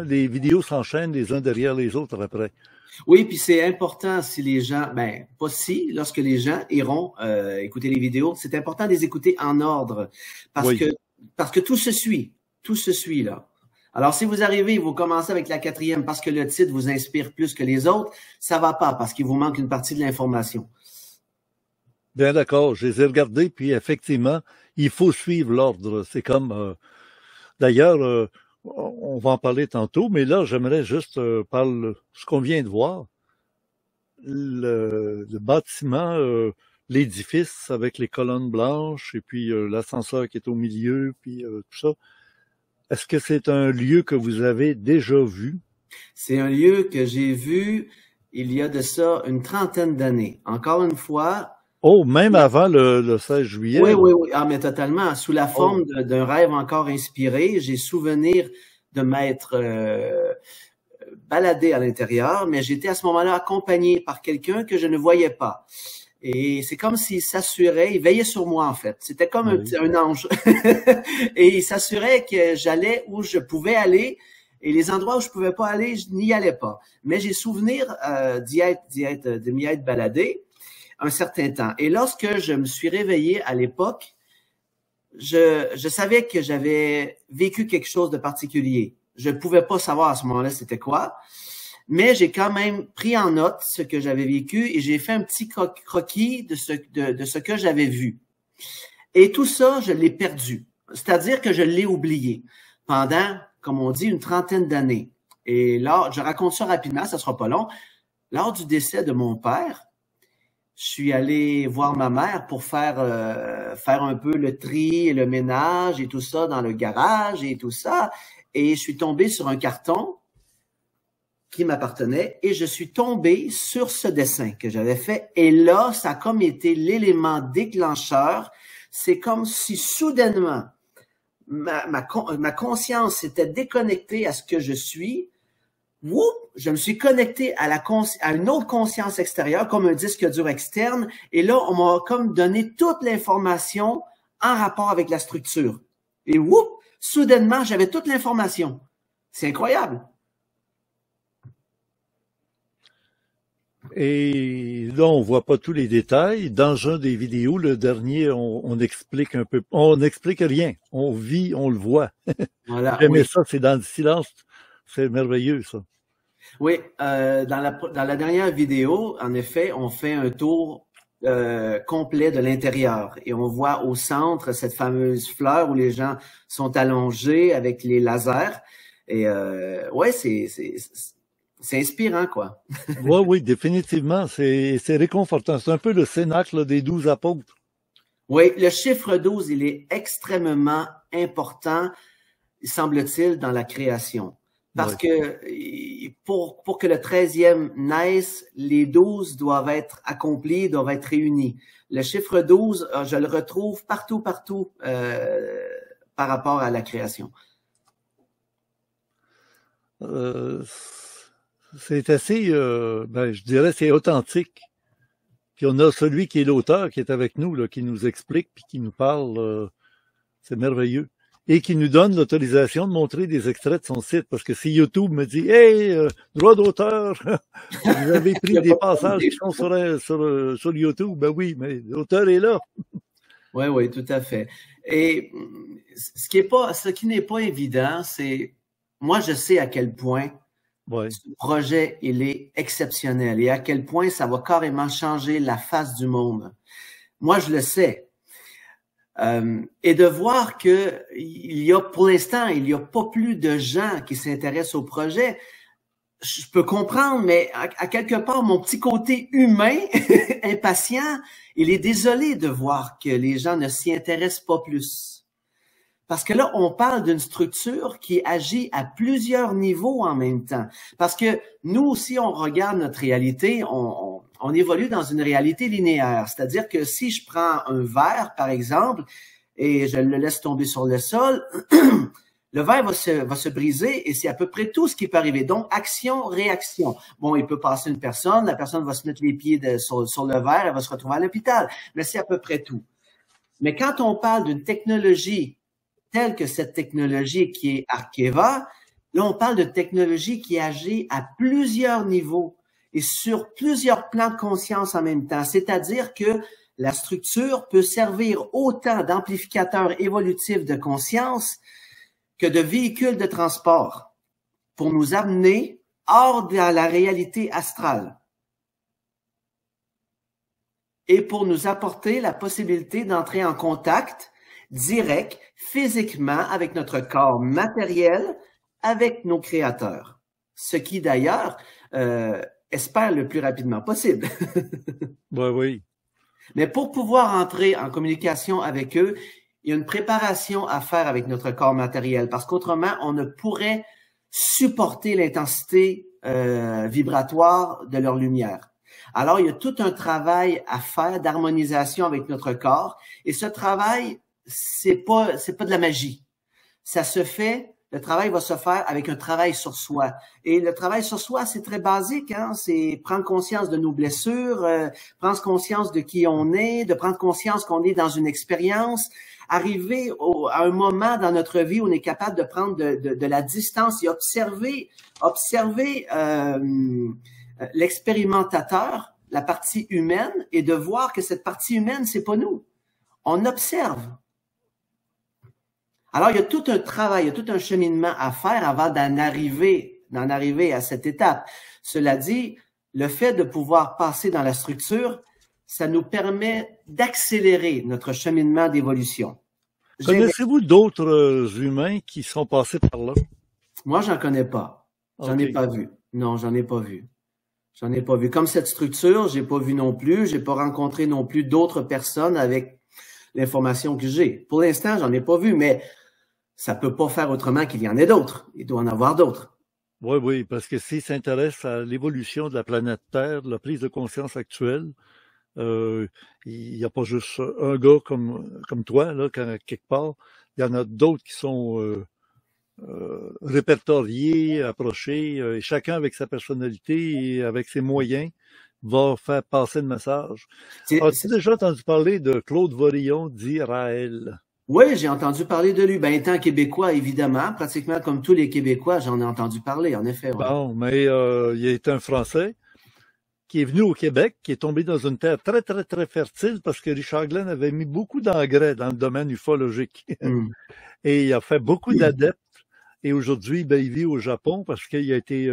Les vidéos s'enchaînent les uns derrière les autres après. Oui, puis c'est important si les gens, pas si, lorsque les gens iront écouter les vidéos, c'est important de les écouter en ordre parce que tout se suit là. Alors si vous arrivez, vous commencez avec la 4e parce que le titre vous inspire plus que les autres, ça va pas parce qu'il vous manque une partie de l'information. Bien d'accord, je les ai regardés puis effectivement, il faut suivre l'ordre. C'est comme, d'ailleurs, on va en parler tantôt, mais là, j'aimerais juste parler ce qu'on vient de voir. Le bâtiment, l'édifice avec les colonnes blanches et puis l'ascenseur qui est au milieu, puis tout ça. Est-ce que c'est un lieu que vous avez déjà vu? C'est un lieu que j'ai vu il y a de ça une 30aine d'années. Encore une fois. Oh, même avant le 16 juillet? Oui. Ah, mais totalement. Sous la forme d'un rêve encore inspiré, j'ai souvenir de m'être baladé à l'intérieur, mais j'étais à ce moment-là accompagné par quelqu'un que je ne voyais pas. Et c'est comme s'il s'assurait, il veillait sur moi en fait. C'était comme un ange. Et il s'assurait que j'allais où je pouvais aller. Et les endroits où je pouvais pas aller, je n'y allais pas. Mais j'ai souvenir de m'y être baladé un certain temps. Et lorsque je me suis réveillé à l'époque, je savais que j'avais vécu quelque chose de particulier. Je ne pouvais pas savoir à ce moment-là c'était quoi, mais j'ai quand même pris en note ce que j'avais vécu et j'ai fait un petit croquis de ce que j'avais vu. Et tout ça, je l'ai perdu. C'est-à-dire que je l'ai oublié pendant, comme on dit, une 30aine d'années. Et là, je raconte ça rapidement, ça sera pas long. lors du décès de mon père, je suis allé voir ma mère pour faire un peu le tri et le ménage et tout ça dans le garage et tout ça. Et je suis tombé sur un carton qui m'appartenait et je suis tombé sur ce dessin que j'avais fait. Et là, ça a comme été l'élément déclencheur. C'est comme si soudainement, ma conscience s'était déconnectée à ce que je suis. Whoop, je me suis connecté à une autre conscience extérieure, comme un disque dur externe. Et là, on m'a comme donné toute l'information en rapport avec la structure. Et whoop, soudainement, j'avais toute l'information. C'est incroyable. Et là, on voit pas tous les détails. Dans un des vidéos, le dernier, on explique un peu. On n'explique rien. On vit, on le voit. Voilà, J'aimais oui. ça, c'est dans le silence. C'est merveilleux, ça. Oui, dans la dernière vidéo, en effet, on fait un tour complet de l'intérieur et on voit au centre cette fameuse fleur où les gens sont allongés avec les lasers. Et ouais, c'est inspirant, quoi. Oui, oui, définitivement. C'est réconfortant. C'est un peu le cénacle des 12 apôtres. Oui, le chiffre 12, il est extrêmement important, semble-t-il, dans la création. Parce que pour que le 13e naisse, les 12 doivent être accomplis, doivent être réunis. Le chiffre 12, je le retrouve partout par rapport à la création. C'est assez, je dirais, c'est authentique. Puis on a celui qui est l'auteur qui est avec nous, là, qui nous explique puis qui nous parle. C'est merveilleux. Et qui nous donne l'autorisation de montrer des extraits de son site. Parce que si YouTube me dit « Hey, droit d'auteur, vous avez pris des passages qui sont sur YouTube. » Ben oui, mais l'auteur est là. Oui, oui, tout à fait. Et ce qui n'est pas évident, c'est, moi, je sais à quel point ce projet, il est exceptionnel et à quel point ça va carrément changer la face du monde. Moi, je le sais. Et de voir que pour l'instant, il y a pas plus de gens qui s'intéressent au projet, je peux comprendre, mais à quelque part, mon petit côté humain, impatient, il est désolé de voir que les gens ne s'y intéressent pas plus. Parce que là, on parle d'une structure qui agit à plusieurs niveaux en même temps. Parce que nous aussi, on regarde notre réalité, on évolue dans une réalité linéaire. C'est-à-dire que si je prends un verre, par exemple, et je le laisse tomber sur le sol, le verre va se briser et c'est à peu près tout ce qui peut arriver. Donc, action, réaction. Bon, il peut passer une personne, la personne va se mettre les pieds sur le verre, elle va se retrouver à l'hôpital. Mais c'est à peu près tout. Mais quand on parle d'une technologie telle que cette technologie qui est Arkeva, là, on parle de technologie qui agit à plusieurs niveaux et sur plusieurs plans de conscience en même temps. C'est-à-dire que la structure peut servir autant d'amplificateur évolutif de conscience que de véhicule de transport pour nous amener hors de la réalité astrale et pour nous apporter la possibilité d'entrer en contact direct, physiquement, avec notre corps matériel, avec nos créateurs. Ce qui, d'ailleurs, espère le plus rapidement possible. Oui. Mais pour pouvoir entrer en communication avec eux, il y a une préparation à faire avec notre corps matériel, parce qu'autrement, on ne pourrait supporter l'intensité vibratoire de leur lumière. Alors, il y a tout un travail à faire d'harmonisation avec notre corps, et ce travail, c'est pas de la magie. Ça se fait, le travail va se faire avec un travail sur soi. Et le travail sur soi, c'est très basique, hein. C'est prendre conscience de nos blessures, prendre conscience de qui on est, de prendre conscience qu'on est dans une expérience, arriver à un moment dans notre vie où on est capable de prendre de la distance et observer l'expérimentateur, la partie humaine, et de voir que cette partie humaine, c'est pas nous. On observe. Alors, il y a tout un travail, il y a tout un cheminement à faire avant d'en arriver à cette étape. Cela dit, le fait de pouvoir passer dans la structure, ça nous permet d'accélérer notre cheminement d'évolution. Connaissez-vous d'autres humains qui sont passés par là? Moi, j'en connais pas. J'en ai pas vu. Non, j'en ai pas vu. J'en ai pas vu. Comme cette structure, j'ai pas vu non plus. J'ai pas rencontré non plus d'autres personnes avec l'information que j'ai. Pour l'instant, j'en ai pas vu, mais ça peut pas faire autrement qu'il y en ait d'autres. Il doit en avoir d'autres. Oui, oui, parce que s'il s'intéresse à l'évolution de la planète Terre, la prise de conscience actuelle, il n'y a pas juste un gars comme toi, là, quelque part. Il y en a d'autres qui sont répertoriés, approchés, et chacun avec sa personnalité et avec ses moyens va faire passer le message. As-tu déjà entendu parler de Claude Vorillon d'Israël? Oui, j'ai entendu parler de lui. Ben, étant québécois, évidemment, pratiquement comme tous les Québécois, j'en ai entendu parler, en effet. Ouais. Bon, mais il est un Français qui est venu au Québec, qui est tombé dans une terre très, très, très fertile parce que Richard Glenn avait mis beaucoup d'engrais dans le domaine ufologique. Et il a fait beaucoup d'adeptes. Et aujourd'hui, ben, il vit au Japon parce qu'il a été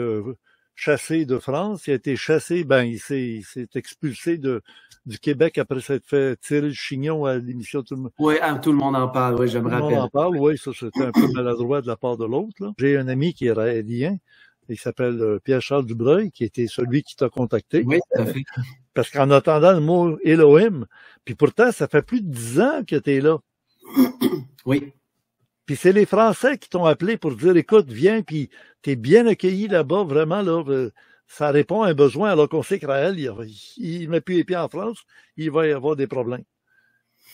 chassé de France. Il a été chassé, ben, il s'est expulsé du Québec après s'être fait tirer le chignon à l'émission Tout le monde. Oui, tout le monde en parle, oui, je me rappelle. Tout le monde en parle, oui, ça c'était un peu maladroit de la part de l'autre. J'ai un ami qui est raélien, il s'appelle Pierre-Charles Dubreuil, qui était celui qui t'a contacté. Oui, tout à fait. Parce qu'en attendant le mot Elohim, puis pourtant, ça fait plus de 10 ans que tu es là. Oui. Puis c'est les Français qui t'ont appelé pour dire, écoute, viens, puis t'es bien accueilli là-bas, vraiment, là. Ça répond à un besoin, alors qu'on sait que Raël, il met plus les pieds en France, il va y avoir des problèmes.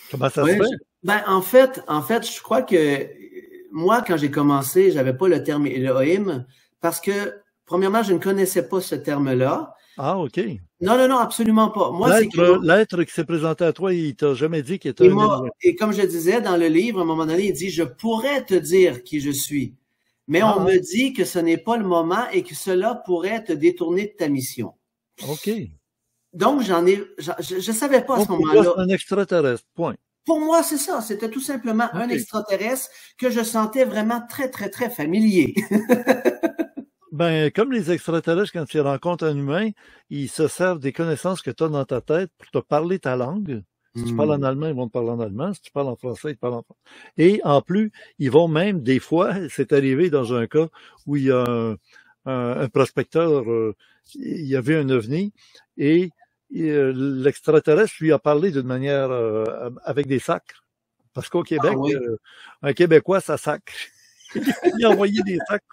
Comment ça se fait? Ben, en fait, je crois que moi, quand j'ai commencé, j'avais pas le terme Elohim parce que, premièrement, je ne connaissais pas ce terme-là. Ah, OK. Non, absolument pas. Moi, l'être qui s'est présenté à toi, il t'a jamais dit qu'il était et comme je disais dans le livre, à un moment donné, il dit, je pourrais te dire qui je suis. Mais on me dit que ce n'est pas le moment et que cela pourrait te détourner de ta mission. OK. Donc, je savais pas à ce moment-là. C'est un extraterrestre, point. Pour moi, c'est ça. C'était tout simplement un extraterrestre que je sentais vraiment très, très, très familier. Ben, comme les extraterrestres, quand ils rencontrent un humain, ils se servent des connaissances que tu as dans ta tête pour te parler ta langue. Si tu parles en allemand, ils vont te parler en allemand. Si tu parles en français, ils te parlent en français. Et en plus, ils vont même, des fois, c'est arrivé dans un cas où il y a un prospecteur, il y avait un ovni, et l'extraterrestre lui a parlé d'une manière avec des sacs. Parce qu'au Québec, un Québécois, ça sac. Il a envoyé des sacs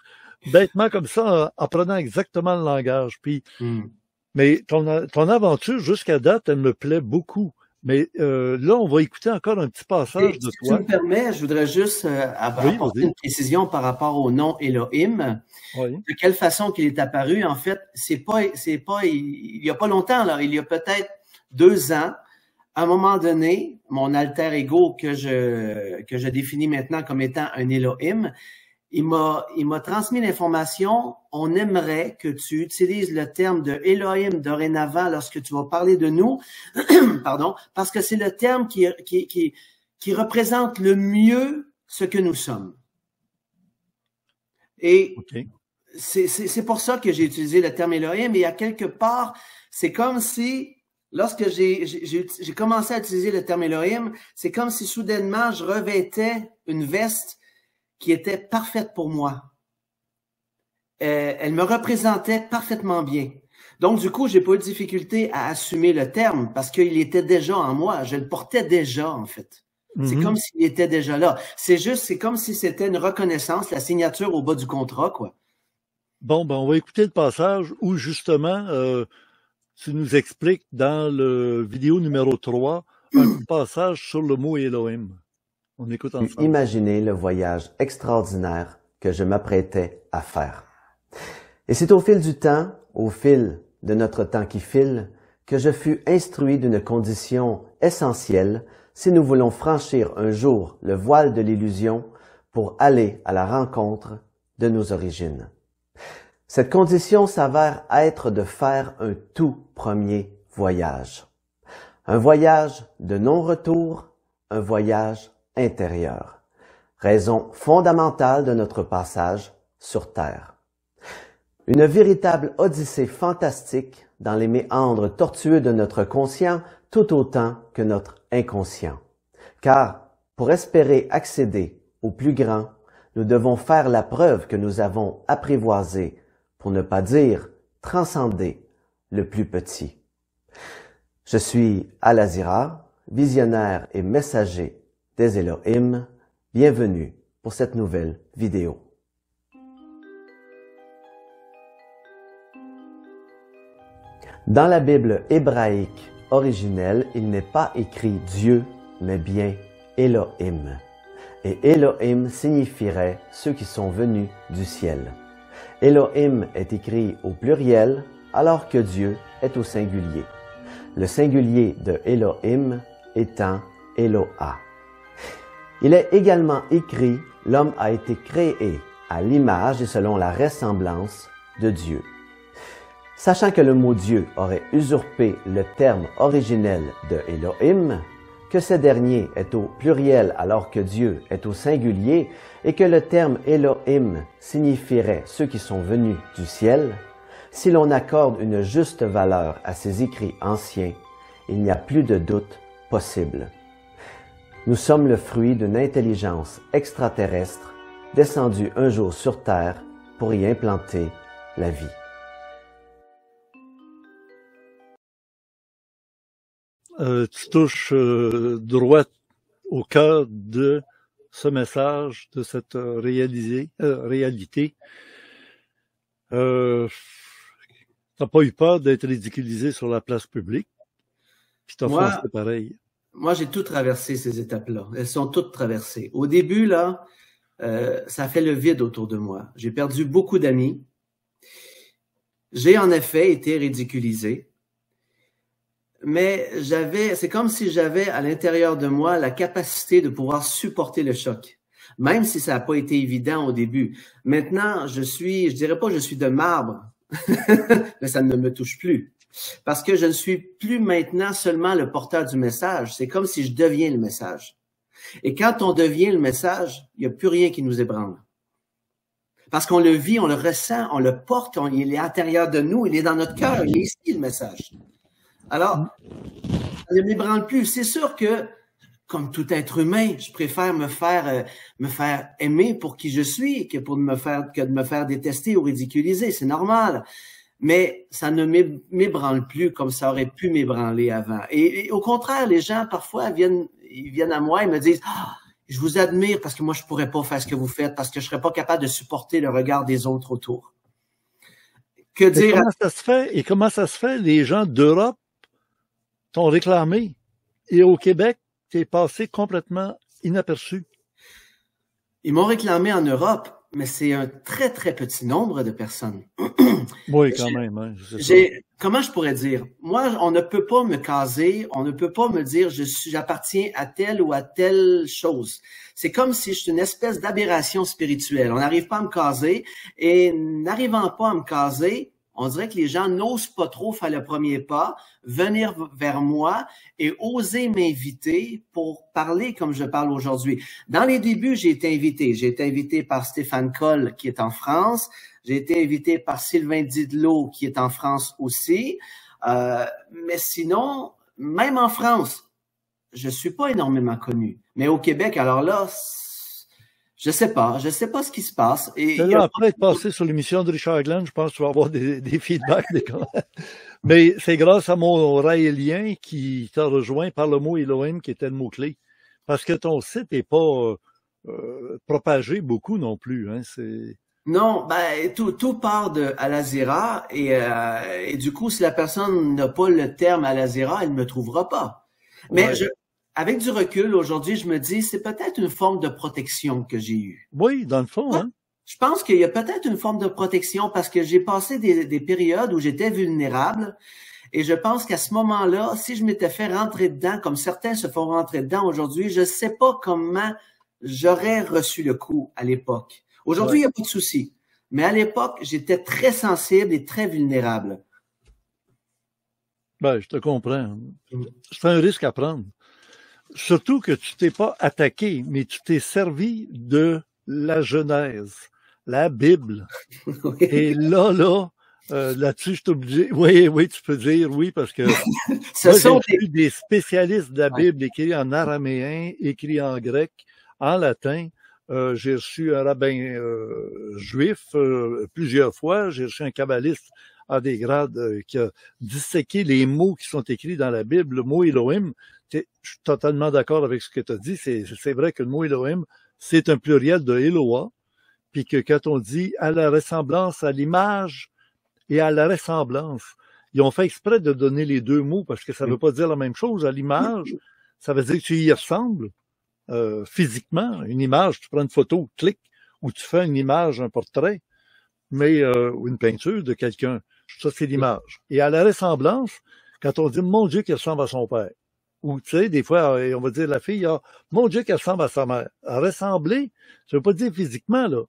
bêtement comme ça, en prenant exactement le langage. Puis, mais ton aventure, jusqu'à date, elle me plaît beaucoup. Mais là, on va écouter encore un petit passage de toi. Si tu me permets, je voudrais juste apporter une précision par rapport au nom Elohim. Oui. De quelle façon qu'il est apparu, en fait, il y a pas longtemps, là, il y a peut-être 2 ans, à un moment donné, mon alter ego que je définis maintenant comme étant un Elohim, il m'a transmis l'information. On aimerait que tu utilises le terme de Elohim dorénavant lorsque tu vas parler de nous, pardon, parce que c'est le terme qui représente le mieux ce que nous sommes. Et c'est pour ça que j'ai utilisé le terme Elohim. Et à quelque part, c'est comme si lorsque j'ai commencé à utiliser le terme Elohim, c'est comme si soudainement je revêtais une veste qui était parfaite pour moi. Elle me représentait parfaitement bien. Donc, du coup, j'ai pas eu de difficulté à assumer le terme parce qu'il était déjà en moi. Je le portais déjà, en fait. C'est comme s'il était déjà là. C'est comme si c'était une reconnaissance, la signature au bas du contrat, quoi. Bon, ben, on va écouter le passage où, justement, tu nous expliques dans le vidéo numéro 3 un passage sur le mot Elohim. On écoute ensemble. Imaginez le voyage extraordinaire que je m'apprêtais à faire. Et c'est au fil du temps, au fil de notre temps qui file, que je fus instruit d'une condition essentielle si nous voulons franchir un jour le voile de l'illusion pour aller à la rencontre de nos origines. Cette condition s'avère être de faire un tout premier voyage. Un voyage de non-retour, un voyage intérieur, raison fondamentale de notre passage sur Terre. Une véritable odyssée fantastique dans les méandres tortueux de notre conscient tout autant que notre inconscient. Car pour espérer accéder au plus grand, nous devons faire la preuve que nous avons apprivoisé, pour ne pas dire transcendé, le plus petit. Je suis Al-Azira, visionnaire et messager des Elohim. Bienvenue pour cette nouvelle vidéo. Dans la Bible hébraïque originelle, il n'est pas écrit Dieu, mais bien Elohim. Et Elohim signifierait ceux qui sont venus du ciel. Elohim est écrit au pluriel, alors que Dieu est au singulier. Le singulier de Elohim étant Eloah. Il est également écrit « L'homme a été créé à l'image et selon la ressemblance de Dieu ». Sachant que le mot Dieu aurait usurpé le terme originel de Elohim, que ce dernier est au pluriel alors que Dieu est au singulier et que le terme Elohim signifierait ceux qui sont venus du ciel, si l'on accorde une juste valeur à ces écrits anciens, il n'y a plus de doute possible. Nous sommes le fruit d'une intelligence extraterrestre descendue un jour sur Terre pour y implanter la vie. Tu touches droit au cœur de ce message, de cette réalité. T'as pas eu peur d'être ridiculisé sur la place publique, puis t'as fait pareil. Moi, j'ai tout traversé ces étapes-là. Elles sont toutes traversées. Au début, là, ça fait le vide autour de moi. J'ai perdu beaucoup d'amis. J'ai en effet été ridiculisé. Mais c'est comme si j'avais à l'intérieur de moi la capacité de pouvoir supporter le choc, même si ça n'a pas été évident au début. Maintenant, je dirais pas que je suis de marbre, mais ça ne me touche plus. Parce que je ne suis plus maintenant seulement le porteur du message, c'est comme si je deviens le message. Et quand on devient le message, il n'y a plus rien qui nous ébranle. Parce qu'on le vit, on le ressent, on le porte, il est à l'intérieur de nous, il est dans notre cœur, il est ici le message. Alors, ça ne m'ébranle plus. C'est sûr que, comme tout être humain, je préfère me faire aimer pour qui je suis que de me faire détester ou ridiculiser. C'est normal. Mais ça ne m'ébranle plus comme ça aurait pu m'ébranler avant. Et au contraire, les gens, parfois, ils viennent à moi et me disent, je vous admire parce que moi, je pourrais pas faire ce que vous faites parce que je serais pas capable de supporter le regard des autres autour. Que dire? Comment ça se fait, les gens d'Europe t'ont réclamé. Et au Québec, t'es passé complètement inaperçu. Ils m'ont réclamé en Europe, mais c'est un très, très petit nombre de personnes. Oui, quand même. Hein, comment je pourrais dire? Moi, on ne peut pas me caser, on ne peut pas me dire j'appartiens à telle ou à telle chose. C'est comme si je suis une espèce d'aberration spirituelle. On n'arrive pas à me caser et n'arrivant pas à me caser, on dirait que les gens n'osent pas trop faire le premier pas, venir vers moi et oser m'inviter pour parler comme je parle aujourd'hui. Dans les débuts, j'ai été invité par Stéphane Coll qui est en France. J'ai été invité par Sylvain Didlot qui est en France aussi. Mais sinon, même en France, je suis pas énormément connu. Mais au Québec, alors là, je sais pas ce qui se passe. Et là, après être passé sur l'émission de Richard Glenn, je pense que tu vas avoir des feedbacks, des commentaires. Mais c'est grâce à mon raélien qui t'a rejoint par le mot Elohim qui était le mot-clé. Parce que ton site n'est pas propagé beaucoup non plus. Hein, Non, tout part de Al-Azira et du coup, si la personne n'a pas le terme Al-Azira, elle ne me trouvera pas. Mais avec du recul, aujourd'hui, je me dis, c'est peut-être une forme de protection que j'ai eue. Oui, dans le fond. Hein? Je pense qu'il y a peut-être une forme de protection parce que j'ai passé des périodes où j'étais vulnérable et je pense qu'à ce moment-là, si je m'étais fait rentrer dedans, comme certains se font rentrer dedans aujourd'hui, je ne sais pas comment j'aurais reçu le coup à l'époque. Aujourd'hui, il n'y a pas de souci. Mais à l'époque, j'étais très sensible et très vulnérable. Je te comprends. C'est un risque à prendre. Surtout que tu t'es pas attaqué, mais tu t'es servi de la Genèse, la Bible. Oui. Et là-dessus, je suis obligé. Oui, tu peux dire oui, parce que j'ai eu des spécialistes de la Bible écrits en araméen, écrits en grec, en latin. J'ai reçu un rabbin juif plusieurs fois. J'ai reçu un kabbaliste à des grades, qui a disséqué les mots qui sont écrits dans la Bible. Le mot Elohim, je suis totalement d'accord avec ce que tu as dit. C'est vrai que le mot Elohim, c'est un pluriel de Eloah, puis que quand on dit à la ressemblance, à l'image et à la ressemblance, ils ont fait exprès de donner les deux mots parce que ça ne veut pas dire la même chose. À l'image, ça veut dire que tu y ressembles physiquement. Une image, tu prends une photo, clic, ou tu fais une image, un portrait, mais ou une peinture de quelqu'un. Ça, c'est l'image. Et à la ressemblance, quand on dit « Mon Dieu, qu'il ressemble à son père », ou tu sais, des fois, on va dire la fille, ah, « Mon Dieu, qu'elle ressemble à sa mère ». À ressembler, ça veut pas dire physiquement, là.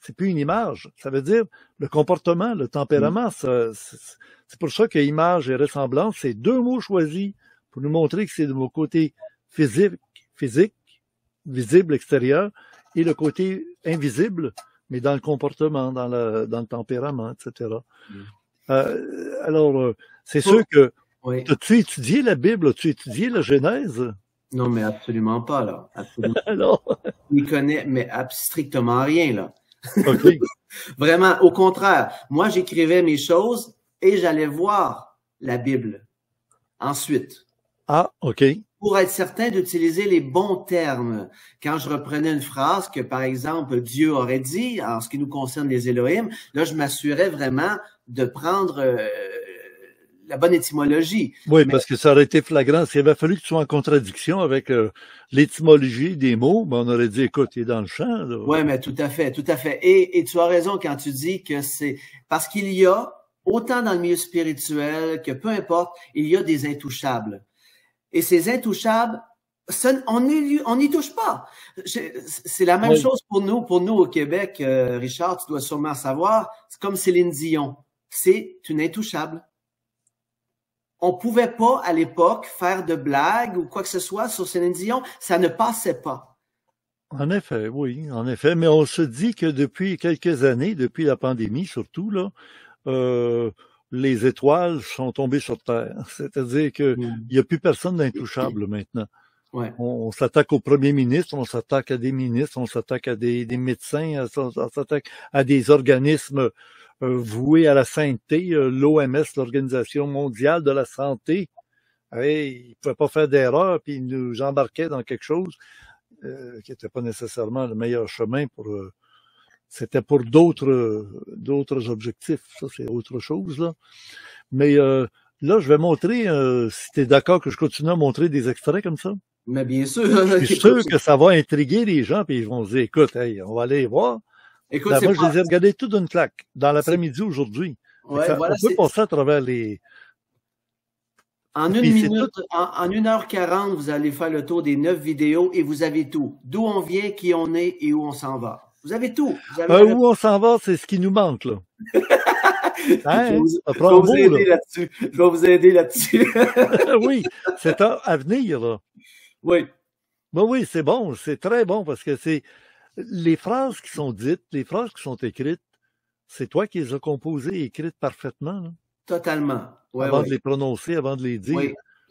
C'est plus une image. Ça veut dire le comportement, le tempérament. C'est pour ça que image et ressemblance, c'est deux mots choisis pour nous montrer que c'est de mon côté physique, visible, extérieur, et le côté invisible, mais dans le comportement, dans le tempérament, etc. Alors, c'est sûr que oui. As-tu étudié la Bible? As-tu étudié la Genèse? Non, mais absolument pas, là. Absolument. Alors... Il connaît, mais strictement rien, là. Okay. Vraiment, au contraire. Moi, j'écrivais mes choses et j'allais voir la Bible ensuite. Ah, OK. Pour être certain d'utiliser les bons termes. Quand je reprenais une phrase que, par exemple, Dieu aurait dit, en ce qui nous concerne les Elohim, là, je m'assurais vraiment de prendre la bonne étymologie. Oui, parce que ça aurait été flagrant. S'il avait fallu que tu sois en contradiction avec l'étymologie des mots, ben on aurait dit, écoute, il est dans le champ. Oui, mais tout à fait, tout à fait. Et tu as raison quand tu dis que c'est parce qu'il y a, autant dans le milieu spirituel que peu importe, il y a des intouchables. Et ces intouchables, on n'y touche pas. C'est la même chose pour nous au Québec, Richard, tu dois sûrement savoir, c'est comme Céline Dion. C'est une intouchable. On pouvait pas, à l'époque, faire de blagues ou quoi que ce soit sur Céline Dion. Ça ne passait pas. En effet, oui, en effet. Mais on se dit que depuis quelques années, depuis la pandémie surtout, là, les étoiles sont tombées sur Terre. C'est-à-dire que il y a plus personne d'intouchable maintenant. Ouais. On s'attaque au premier ministre, on s'attaque à des ministres, on s'attaque à des médecins, on s'attaque à des organismes voués à la sainteté, l'OMS, l'Organisation mondiale de la santé. Ils ne pouvaient pas faire d'erreur, puis ils nous embarquaient dans quelque chose qui n'était pas nécessairement le meilleur chemin pour... c'était pour d'autres objectifs. Ça, c'est autre chose, là. Mais là, je vais montrer, si tu es d'accord que je continue à montrer des extraits comme ça. Mais bien sûr. Je suis sûr que ça va intriguer les gens, puis ils vont se dire, écoute, hey, on va aller voir. Écoute, moi, je les ai regardés tout d'une claque, dans l'après-midi aujourd'hui. Ouais, voilà, on peut passer à travers les... En une minute, en 1h40, vous allez faire le tour des 9 vidéos et vous avez tout. D'où on vient, qui on est et où on s'en va. Vous avez tout. Vous avez où on s'en va, c'est ce qui nous manque, là. Hein? Je vais vous aider là-dessus. Oui, c'est à venir, là. Oui. Ben oui, c'est bon, c'est très bon parce que c'est les phrases qui sont dites, les phrases qui sont écrites, c'est toi qui les as composées et écrites parfaitement. Là. Totalement. Ouais, avant de les prononcer, avant de les dire.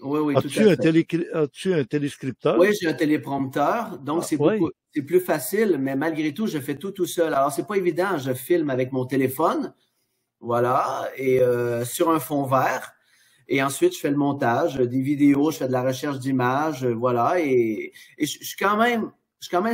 Oui, oui, As-tu un téléscripteur? Oui, j'ai un téléprompteur, donc c'est plus facile, mais malgré tout, je fais tout seul. Alors, c'est pas évident, je filme avec mon téléphone, voilà, et sur un fond vert. Et ensuite, je fais le montage, des vidéos, je fais de la recherche d'images, voilà. Et je suis quand même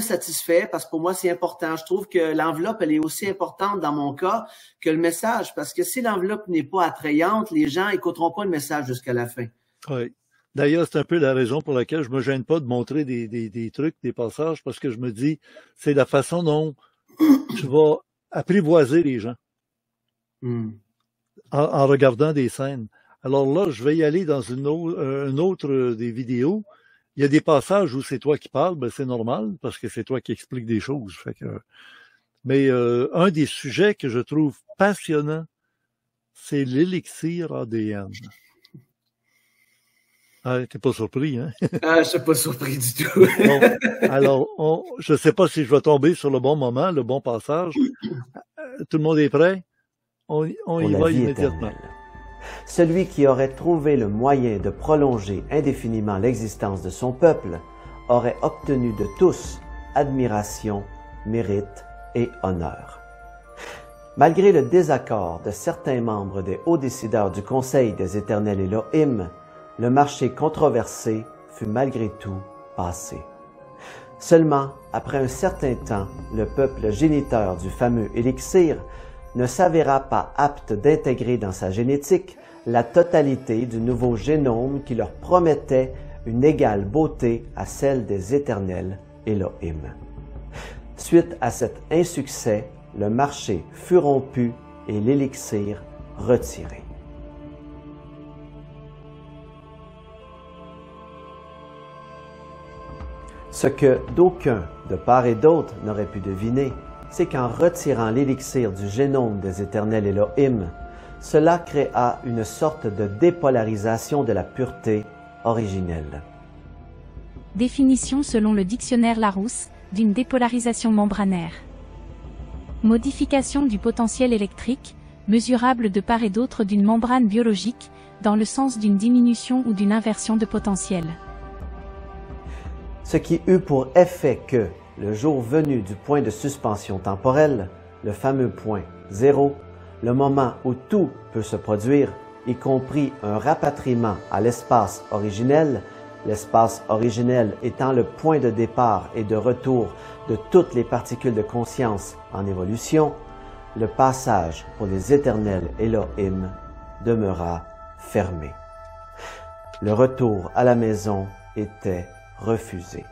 satisfait parce que pour moi, c'est important. Je trouve que l'enveloppe, elle est aussi importante dans mon cas que le message. Parce que si l'enveloppe n'est pas attrayante, les gens écouteront pas le message jusqu'à la fin. Oui. D'ailleurs, c'est un peu la raison pour laquelle je me gêne pas de montrer des trucs, des passages, parce que je me dis, c'est la façon dont tu vas apprivoiser les gens en regardant des scènes. Alors là, je vais y aller dans une autre des vidéos. Il y a des passages où c'est toi qui parles, ben c'est normal, parce que c'est toi qui expliques des choses. Fait que... Mais un des sujets que je trouve passionnant, c'est l'élixir ADN. Ah, t'es pas surpris, hein? Ah, je suis pas surpris du tout. Bon, alors, je sais pas si je vais tomber sur le bon moment, le bon passage. Tout le monde est prêt? On y va immédiatement. Éternelle. Celui qui aurait trouvé le moyen de prolonger indéfiniment l'existence de son peuple aurait obtenu de tous admiration, mérite et honneur. Malgré le désaccord de certains membres des hauts décideurs du Conseil des Éternels Elohim, le marché controversé fut malgré tout passé. Seulement, après un certain temps, le peuple géniteur du fameux élixir ne s'avéra pas apte d'intégrer dans sa génétique la totalité du nouveau génome qui leur promettait une égale beauté à celle des Éternels Elohim. Suite à cet insuccès, le marché fut rompu et l'élixir retiré. Ce que d'aucuns, de part et d'autre, n'auraient pu deviner, c'est qu'en retirant l'élixir du génome des Éternels Elohim, cela créa une sorte de dépolarisation de la pureté originelle. Définition selon le dictionnaire Larousse d'une dépolarisation membranaire. Modification du potentiel électrique, mesurable de part et d'autre d'une membrane biologique, dans le sens d'une diminution ou d'une inversion de potentiel. Ce qui eut pour effet que, le jour venu du point de suspension temporelle, le fameux point zéro, le moment où tout peut se produire, y compris un rapatriement à l'espace originel étant le point de départ et de retour de toutes les particules de conscience en évolution, le passage pour les Éternels Elohim demeura fermé. Le retour à la maison était refusé.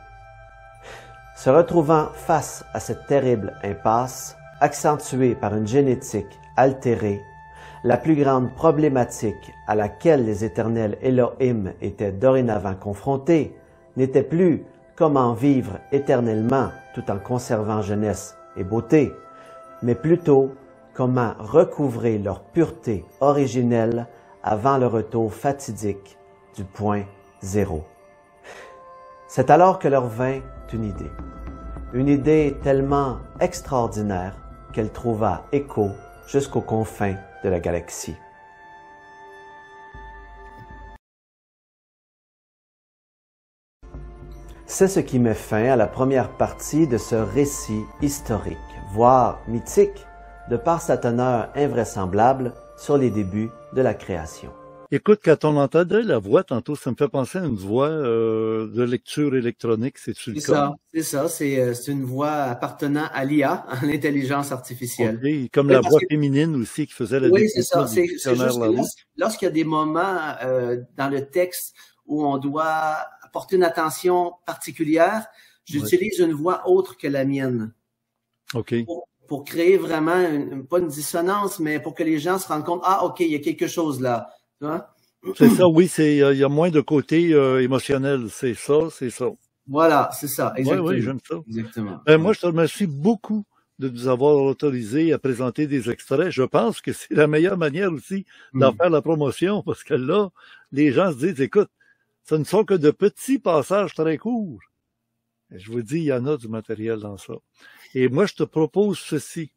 Se retrouvant face à cette terrible impasse, accentuée par une génétique altérée, la plus grande problématique à laquelle les Éternels Elohim étaient dorénavant confrontés n'était plus comment vivre éternellement tout en conservant jeunesse et beauté, mais plutôt comment recouvrer leur pureté originelle avant le retour fatidique du point zéro. C'est alors que leur vint une idée tellement extraordinaire qu'elle trouva écho jusqu'aux confins de la galaxie. C'est ce qui met fin à la première partie de ce récit historique, voire mythique, de par sa teneur invraisemblable sur les débuts de la création. Écoute, quand on entendait la voix tantôt, ça me fait penser à une voix de lecture électronique, c'est-tu le cas? C'est ça, c'est une voix appartenant à l'IA, à l'intelligence artificielle. Okay. Comme la voix féminine aussi qui faisait la Oui, c'est ça. C'est juste lorsqu'il y a des moments dans le texte où on doit porter une attention particulière, j'utilise une voix autre que la mienne. OK. Pour créer vraiment, pas une dissonance, mais pour que les gens se rendent compte, ah, OK, il y a quelque chose là. C'est ça, oui, il y a moins de côté émotionnel, c'est ça. Voilà, c'est ça, exactement. Oui, j'aime ça. Exactement. Moi, je te remercie beaucoup de nous avoir autorisé à présenter des extraits. Je pense que c'est la meilleure manière aussi d'en faire la promotion, parce que là, les gens se disent, écoute, ce ne sont que de petits passages très courts. Et je vous dis, il y en a du matériel dans ça. Et moi, je te propose ceci.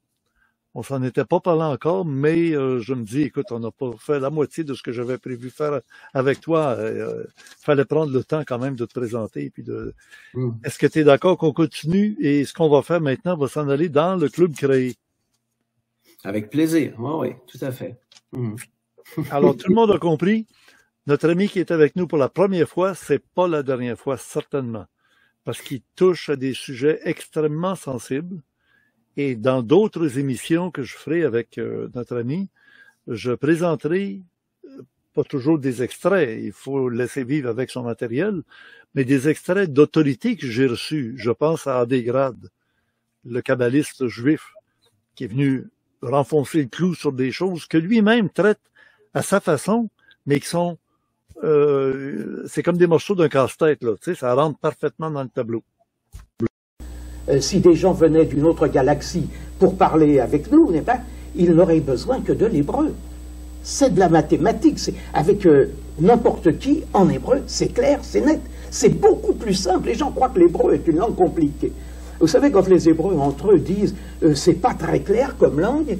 On s'en était pas parlé encore, mais je me dis, écoute, on n'a pas fait la moitié de ce que j'avais prévu faire avec toi. Fallait prendre le temps quand même de te présenter. Puis Est-ce que tu es d'accord qu'on continue? Et ce qu'on va faire maintenant va s'en aller dans le club créé. Avec plaisir. Oui, tout à fait. Alors, tout le monde a compris. Notre ami qui est avec nous pour la première fois, c'est pas la dernière fois, certainement. Parce qu'il touche à des sujets extrêmement sensibles. Et dans d'autres émissions que je ferai avec notre ami, je présenterai pas toujours des extraits, il faut laisser vivre avec son matériel, mais des extraits d'autorités que j'ai reçus. Je pense à Adégrade, le kabbaliste juif, qui est venu renfoncer le clou sur des choses que lui-même traite à sa façon, mais qui sont c'est comme des morceaux d'un casse-tête, là, tu sais, ça rentre parfaitement dans le tableau. Si des gens venaient d'une autre galaxie pour parler avec nous, ils n'auraient besoin que de l'hébreu. C'est de la mathématique, c'est avec n'importe qui en hébreu, c'est clair, c'est net, c'est beaucoup plus simple. Les gens croient que l'hébreu est une langue compliquée. Vous savez, quand les hébreux entre eux disent c'est pas très clair comme langue,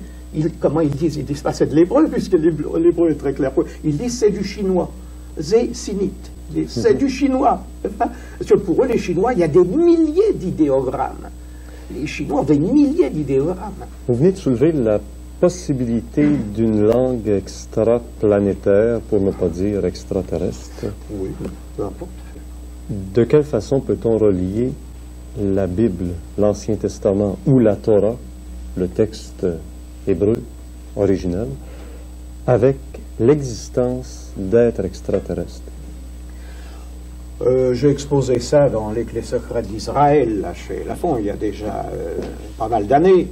comment ils disent? Ils disent pas c'est de l'hébreu, puisque l'hébreu est très clair. Ils disent c'est du chinois, zé sinite. C'est du chinois. Parce que pour eux, les Chinois, il y a des milliers d'idéogrammes. Les Chinois ont des milliers d'idéogrammes. Vous venez de soulever la possibilité d'une langue extraplanétaire, pour ne pas dire extraterrestre. Oui, peu importe. De quelle façon peut-on relier la Bible, l'Ancien Testament ou la Torah, le texte hébreu original, avec l'existence d'êtres extraterrestres? J'ai exposé ça dans Les Clés secrètes d'Israël, là, chez Lafon, il y a déjà pas mal d'années.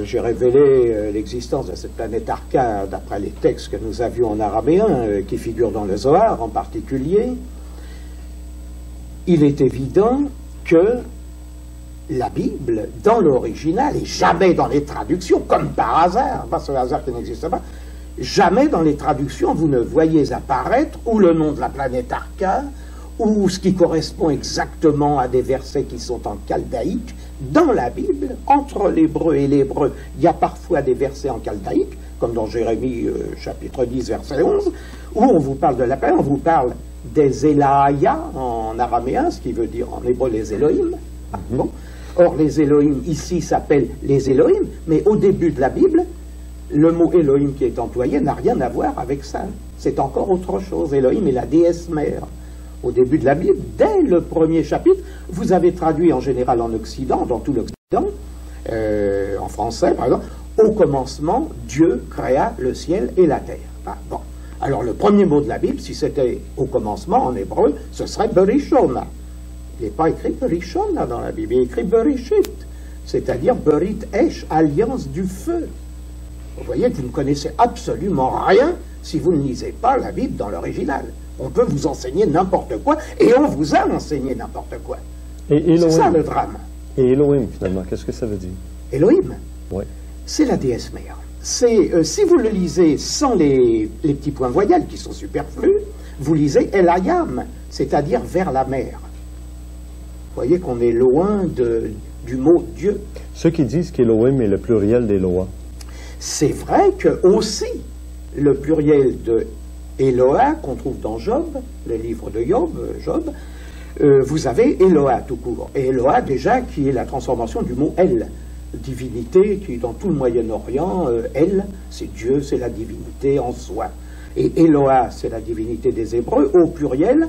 J'ai révélé l'existence de cette planète Arcade d'après les textes que nous avions en araméen, qui figurent dans le Zohar en particulier. Il est évident que la Bible, dans l'original, et jamais dans les traductions, comme par hasard, pas ce hasard qui n'existe pas, jamais dans les traductions vous ne voyez apparaître ou le nom de la planète Arca, ou ce qui correspond exactement à des versets qui sont en chaldéique. Dans la Bible, entre l'hébreu et l'hébreu, il y a parfois des versets en chaldéique, comme dans Jérémie chapitre 10, verset 11, où on vous parle de la planète, on vous parle des Elaïa en araméen, ce qui veut dire en hébreu les Elohim. Bon. Or, les Elohim ici s'appellent les Elohim, mais au début de la Bible, le mot Elohim qui est employé n'a rien à voir avec ça. C'est encore autre chose. Elohim est la déesse mère. Au début de la Bible, dès le premier chapitre, vous avez traduit en général en Occident, dans tout l'Occident, en français par exemple, au commencement, Dieu créa le ciel et la terre. Ah, bon. Alors le premier mot de la Bible, si c'était au commencement en hébreu, ce serait Berishona. Il n'est pas écrit Berishona dans la Bible, il est écrit Bereshit, c'est-à-dire Berit Esh, alliance du feu. Vous voyez que vous ne connaissez absolument rien si vous ne lisez pas la Bible dans l'original. On peut vous enseigner n'importe quoi, et on vous a enseigné n'importe quoi. C'est ça le drame. Et Elohim, finalement, qu'est-ce que ça veut dire? Elohim, oui. C'est la déesse mère. C'est, si vous le lisez sans les petits points voyelles qui sont superflus, vous lisez Elayam, c'est-à-dire vers la mer. Vous voyez qu'on est loin du mot Dieu. Ceux qui disent qu'Elohim est le pluriel d'Eloah. C'est vrai que aussi le pluriel de Eloah qu'on trouve dans Job, le livre de Job, vous avez Eloah tout court. Et Eloah déjà qui est la transformation du mot El, divinité qui dans tout le Moyen-Orient, El c'est Dieu, c'est la divinité en soi. Et Eloah c'est la divinité des Hébreux, au pluriel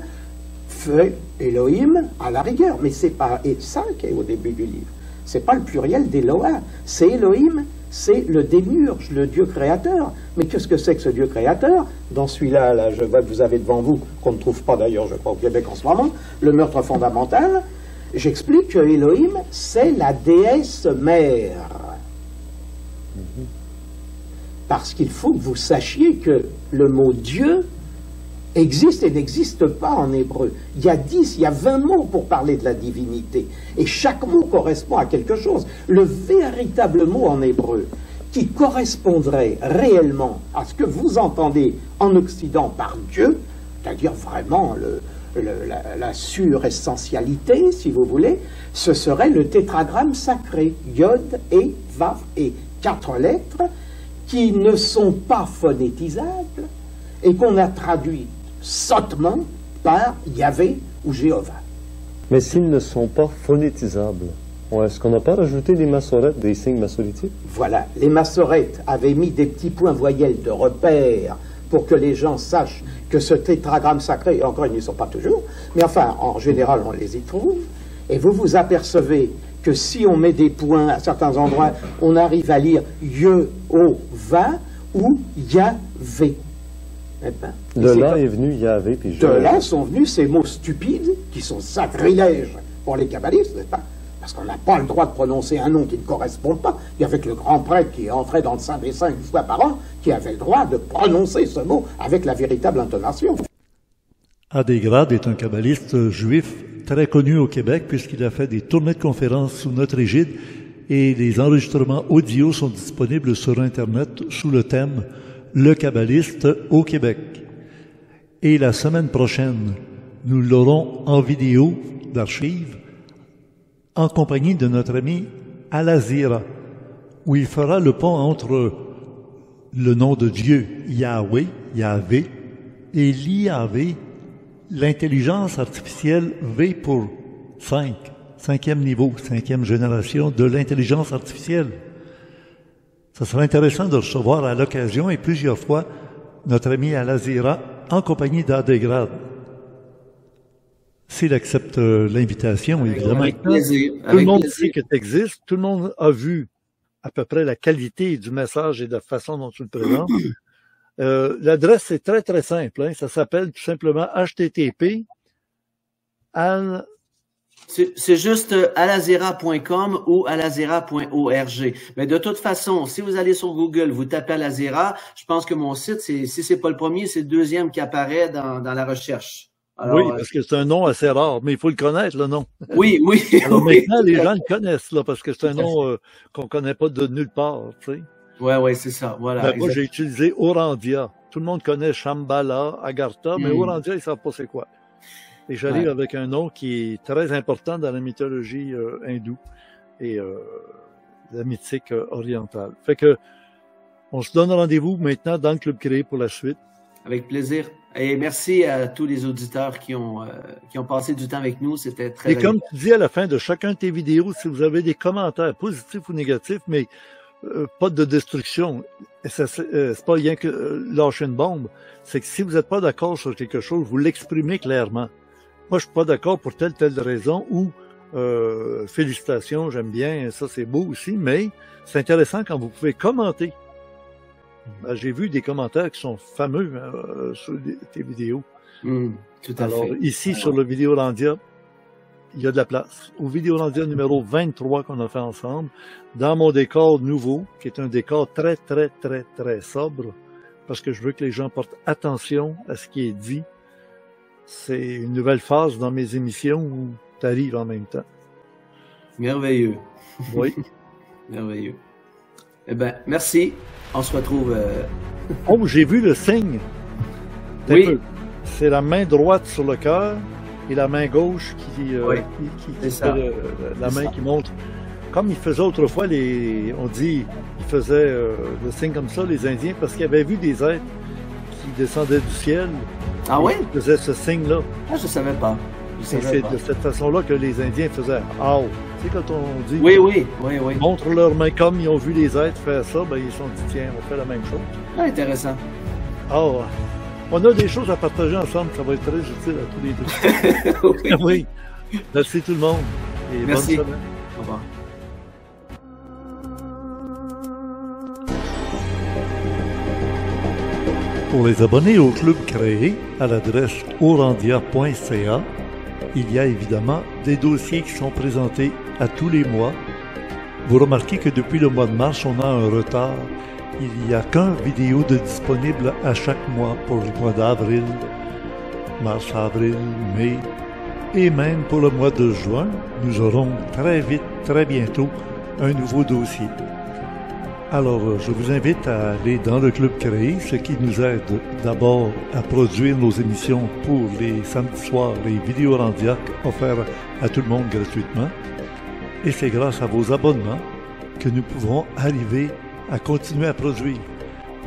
fait Elohim à la rigueur, mais c'est pas ça qui est au début du livre. C'est pas le pluriel d'Eloah, c'est Elohim, c'est le démiurge, le Dieu créateur. Mais qu'est-ce que c'est que ce Dieu créateur? Dans celui-là, là, je vois que vous avez devant vous, qu'on ne trouve pas d'ailleurs, je crois, au Québec en ce moment, le meurtre fondamental. J'explique que Elohim, c'est la déesse mère. Parce qu'il faut que vous sachiez que le mot Dieu existe et n'existe pas en hébreu. Il y a 10, il y a 20 mots pour parler de la divinité. Et chaque mot correspond à quelque chose. Le véritable mot en hébreu qui correspondrait réellement à ce que vous entendez en Occident par Dieu, c'est-à-dire vraiment la suressentialité, si vous voulez, ce serait le tétragramme sacré, Yod et Vav et 4 lettres qui ne sont pas phonétisables et qu'on a traduit sottement par Yahvé ou Jéhovah. Mais s'ils ne sont pas phonétisables, est-ce qu'on n'a pas rajouté des massorettes, des signes massorétiques? Voilà, les massorettes avaient mis des petits points voyelles de repère pour que les gens sachent que ce tétragramme sacré, et encore ils n'y sont pas toujours, mais enfin, en général, on les y trouve, et vous vous apercevez que si on met des points à certains endroits, on arrive à lire Yehovah ou Yahvé. Eh ben, de là est venu Yahvé. Puis de là sont venus ces mots stupides qui sont sacrilèges pour les kabbalistes, n'est-ce pas? Parce qu'on n'a pas le droit de prononcer un nom qui ne correspond pas. Il y avait que le grand prêtre qui entrait dans le Saint des Saints une fois par an qui avait le droit de prononcer ce mot avec la véritable intonation. Adégrade est un kabbaliste juif très connu au Québec puisqu'il a fait des tournées de conférences sous notre égide et les enregistrements audio sont disponibles sur Internet sous le thème « Le kabbaliste au Québec ». Et la semaine prochaine, nous l'aurons en vidéo d'archives en compagnie de notre ami Alazira, où il fera le pont entre le nom de Dieu, Yahweh, Yahvé, et l'IAV, l'intelligence artificielle V pour 5e niveau, 5e génération de l'intelligence artificielle. Ça serait intéressant de recevoir à l'occasion et plusieurs fois notre ami Al-Azira en compagnie d'Adegrad. S'il accepte l'invitation, évidemment. Avec plaisir. Tout le monde sait que tu existes. Tout le monde a vu à peu près la qualité du message et de la façon dont tu le présentes. L'adresse est très, très simple. Hein. Ça s'appelle tout simplement http C'est juste alazera.com ou alazera.org. Mais de toute façon, si vous allez sur Google, vous tapez Al-Azira, je pense que mon site, si c'est pas le premier, c'est le deuxième qui apparaît dans la recherche. Alors, oui, parce que c'est un nom assez rare, mais il faut le connaître, le nom. Oui. Alors maintenant, les gens le connaissent, là, parce que c'est un nom qu'on connaît pas de nulle part, tu sais. Ouais, c'est ça, voilà. Moi, j'ai utilisé Orandia. Tout le monde connaît Shambhala, Agartha, mais Orandia, ils savent pas c'est quoi. Et j'arrive avec un nom qui est très important dans la mythologie hindoue et la mythique orientale. Fait que, on se donne rendez-vous maintenant dans le Club Créé pour la suite. Avec plaisir. Et merci à tous les auditeurs qui ont passé du temps avec nous. C'était très Et comme tu dis à la fin de chacun de tes vidéos, si vous avez des commentaires positifs ou négatifs, mais pas de destruction, c'est pas rien que lâcher une bombe, c'est que si vous n'êtes pas d'accord sur quelque chose, vous l'exprimez clairement. Moi, je suis pas d'accord pour telle raison ou félicitations, j'aime bien, ça c'est beau aussi, mais c'est intéressant quand vous pouvez commenter. Ben, j'ai vu des commentaires qui sont fameux sur tes vidéos. Tout à Alors, fait. ici, sur le Vidéolandia, il y a de la place. Au Vidéolandia numéro 23 qu'on a fait ensemble, dans mon décor nouveau, qui est un décor très, très, très, très sobre, parce que je veux que les gens portent attention à ce qui est dit. C'est une nouvelle phase dans mes émissions où tu arrives en même temps. Merveilleux. Oui. Merveilleux. Eh bien, merci. On se retrouve. Oh, j'ai vu le signe. Oui. C'est la main droite sur le cœur et la main gauche qui fait la main qui montre. Comme ils faisaient autrefois, on dit, ils faisaient le signe comme ça, les Indiens, parce qu'ils avaient vu des êtres qui descendaient du ciel. Ah oui? Ils faisaient ce signe-là. Ah, je savais pas. C'est de cette façon-là que les Indiens faisaient « Aou ». Tu sais, quand on dit oui. montre leurs mains comme ils ont vu les êtres faire ça, ben ils se sont dit « Tiens, on fait la même chose ». Ah, intéressant. Ah, on a des choses à partager ensemble, ça va être très utile à tous les deux. Oui. Merci tout le monde. Et merci. Bonne semaine. Au revoir. Pour les abonnés au club créé à l'adresse orandia.ca, il y a évidemment des dossiers qui sont présentés à tous les mois. Vous remarquez que depuis le mois de mars, on a un retard. Il n'y a qu'un vidéo de disponible à chaque mois pour le mois d'avril, mars, avril, mai et même pour le mois de juin. Nous aurons très vite, très bientôt, un nouveau dossier. Alors, je vous invite à aller dans le Club Créé, ce qui nous aide d'abord à produire nos émissions pour les samedis soirs, les Vidéolandia offerts à tout le monde gratuitement. Et c'est grâce à vos abonnements que nous pouvons arriver à continuer à produire.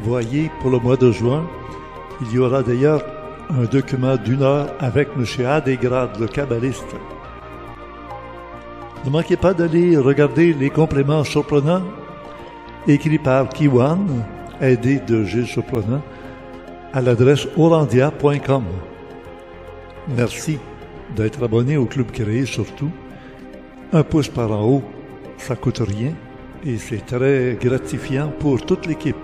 Voyez, pour le mois de juin, il y aura d'ailleurs un document d'1 heure avec M. Adegrad, le kabbaliste. Ne manquez pas d'aller regarder les compléments surprenants écrit par Kiwan, aidé de Gilles Surprenant, à l'adresse orandia.com. Merci d'être abonné au Club Créé surtout. Un pouce par en haut, ça coûte rien et c'est très gratifiant pour toute l'équipe.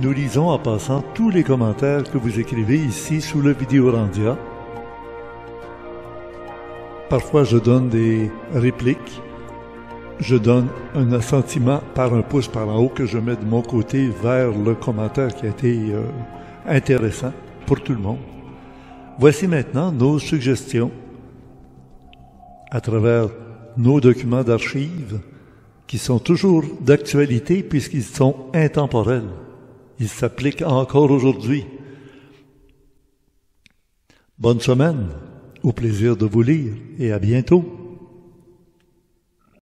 Nous lisons en passant tous les commentaires que vous écrivez ici sous le Vidéolandia. Parfois je donne des répliques. Je donne un assentiment par un pouce par en haut que je mets de mon côté vers le commentaire qui a été intéressant pour tout le monde. Voici maintenant nos suggestions à travers nos documents d'archives qui sont toujours d'actualité puisqu'ils sont intemporels. Ils s'appliquent encore aujourd'hui. Bonne semaine, au plaisir de vous lire et à bientôt.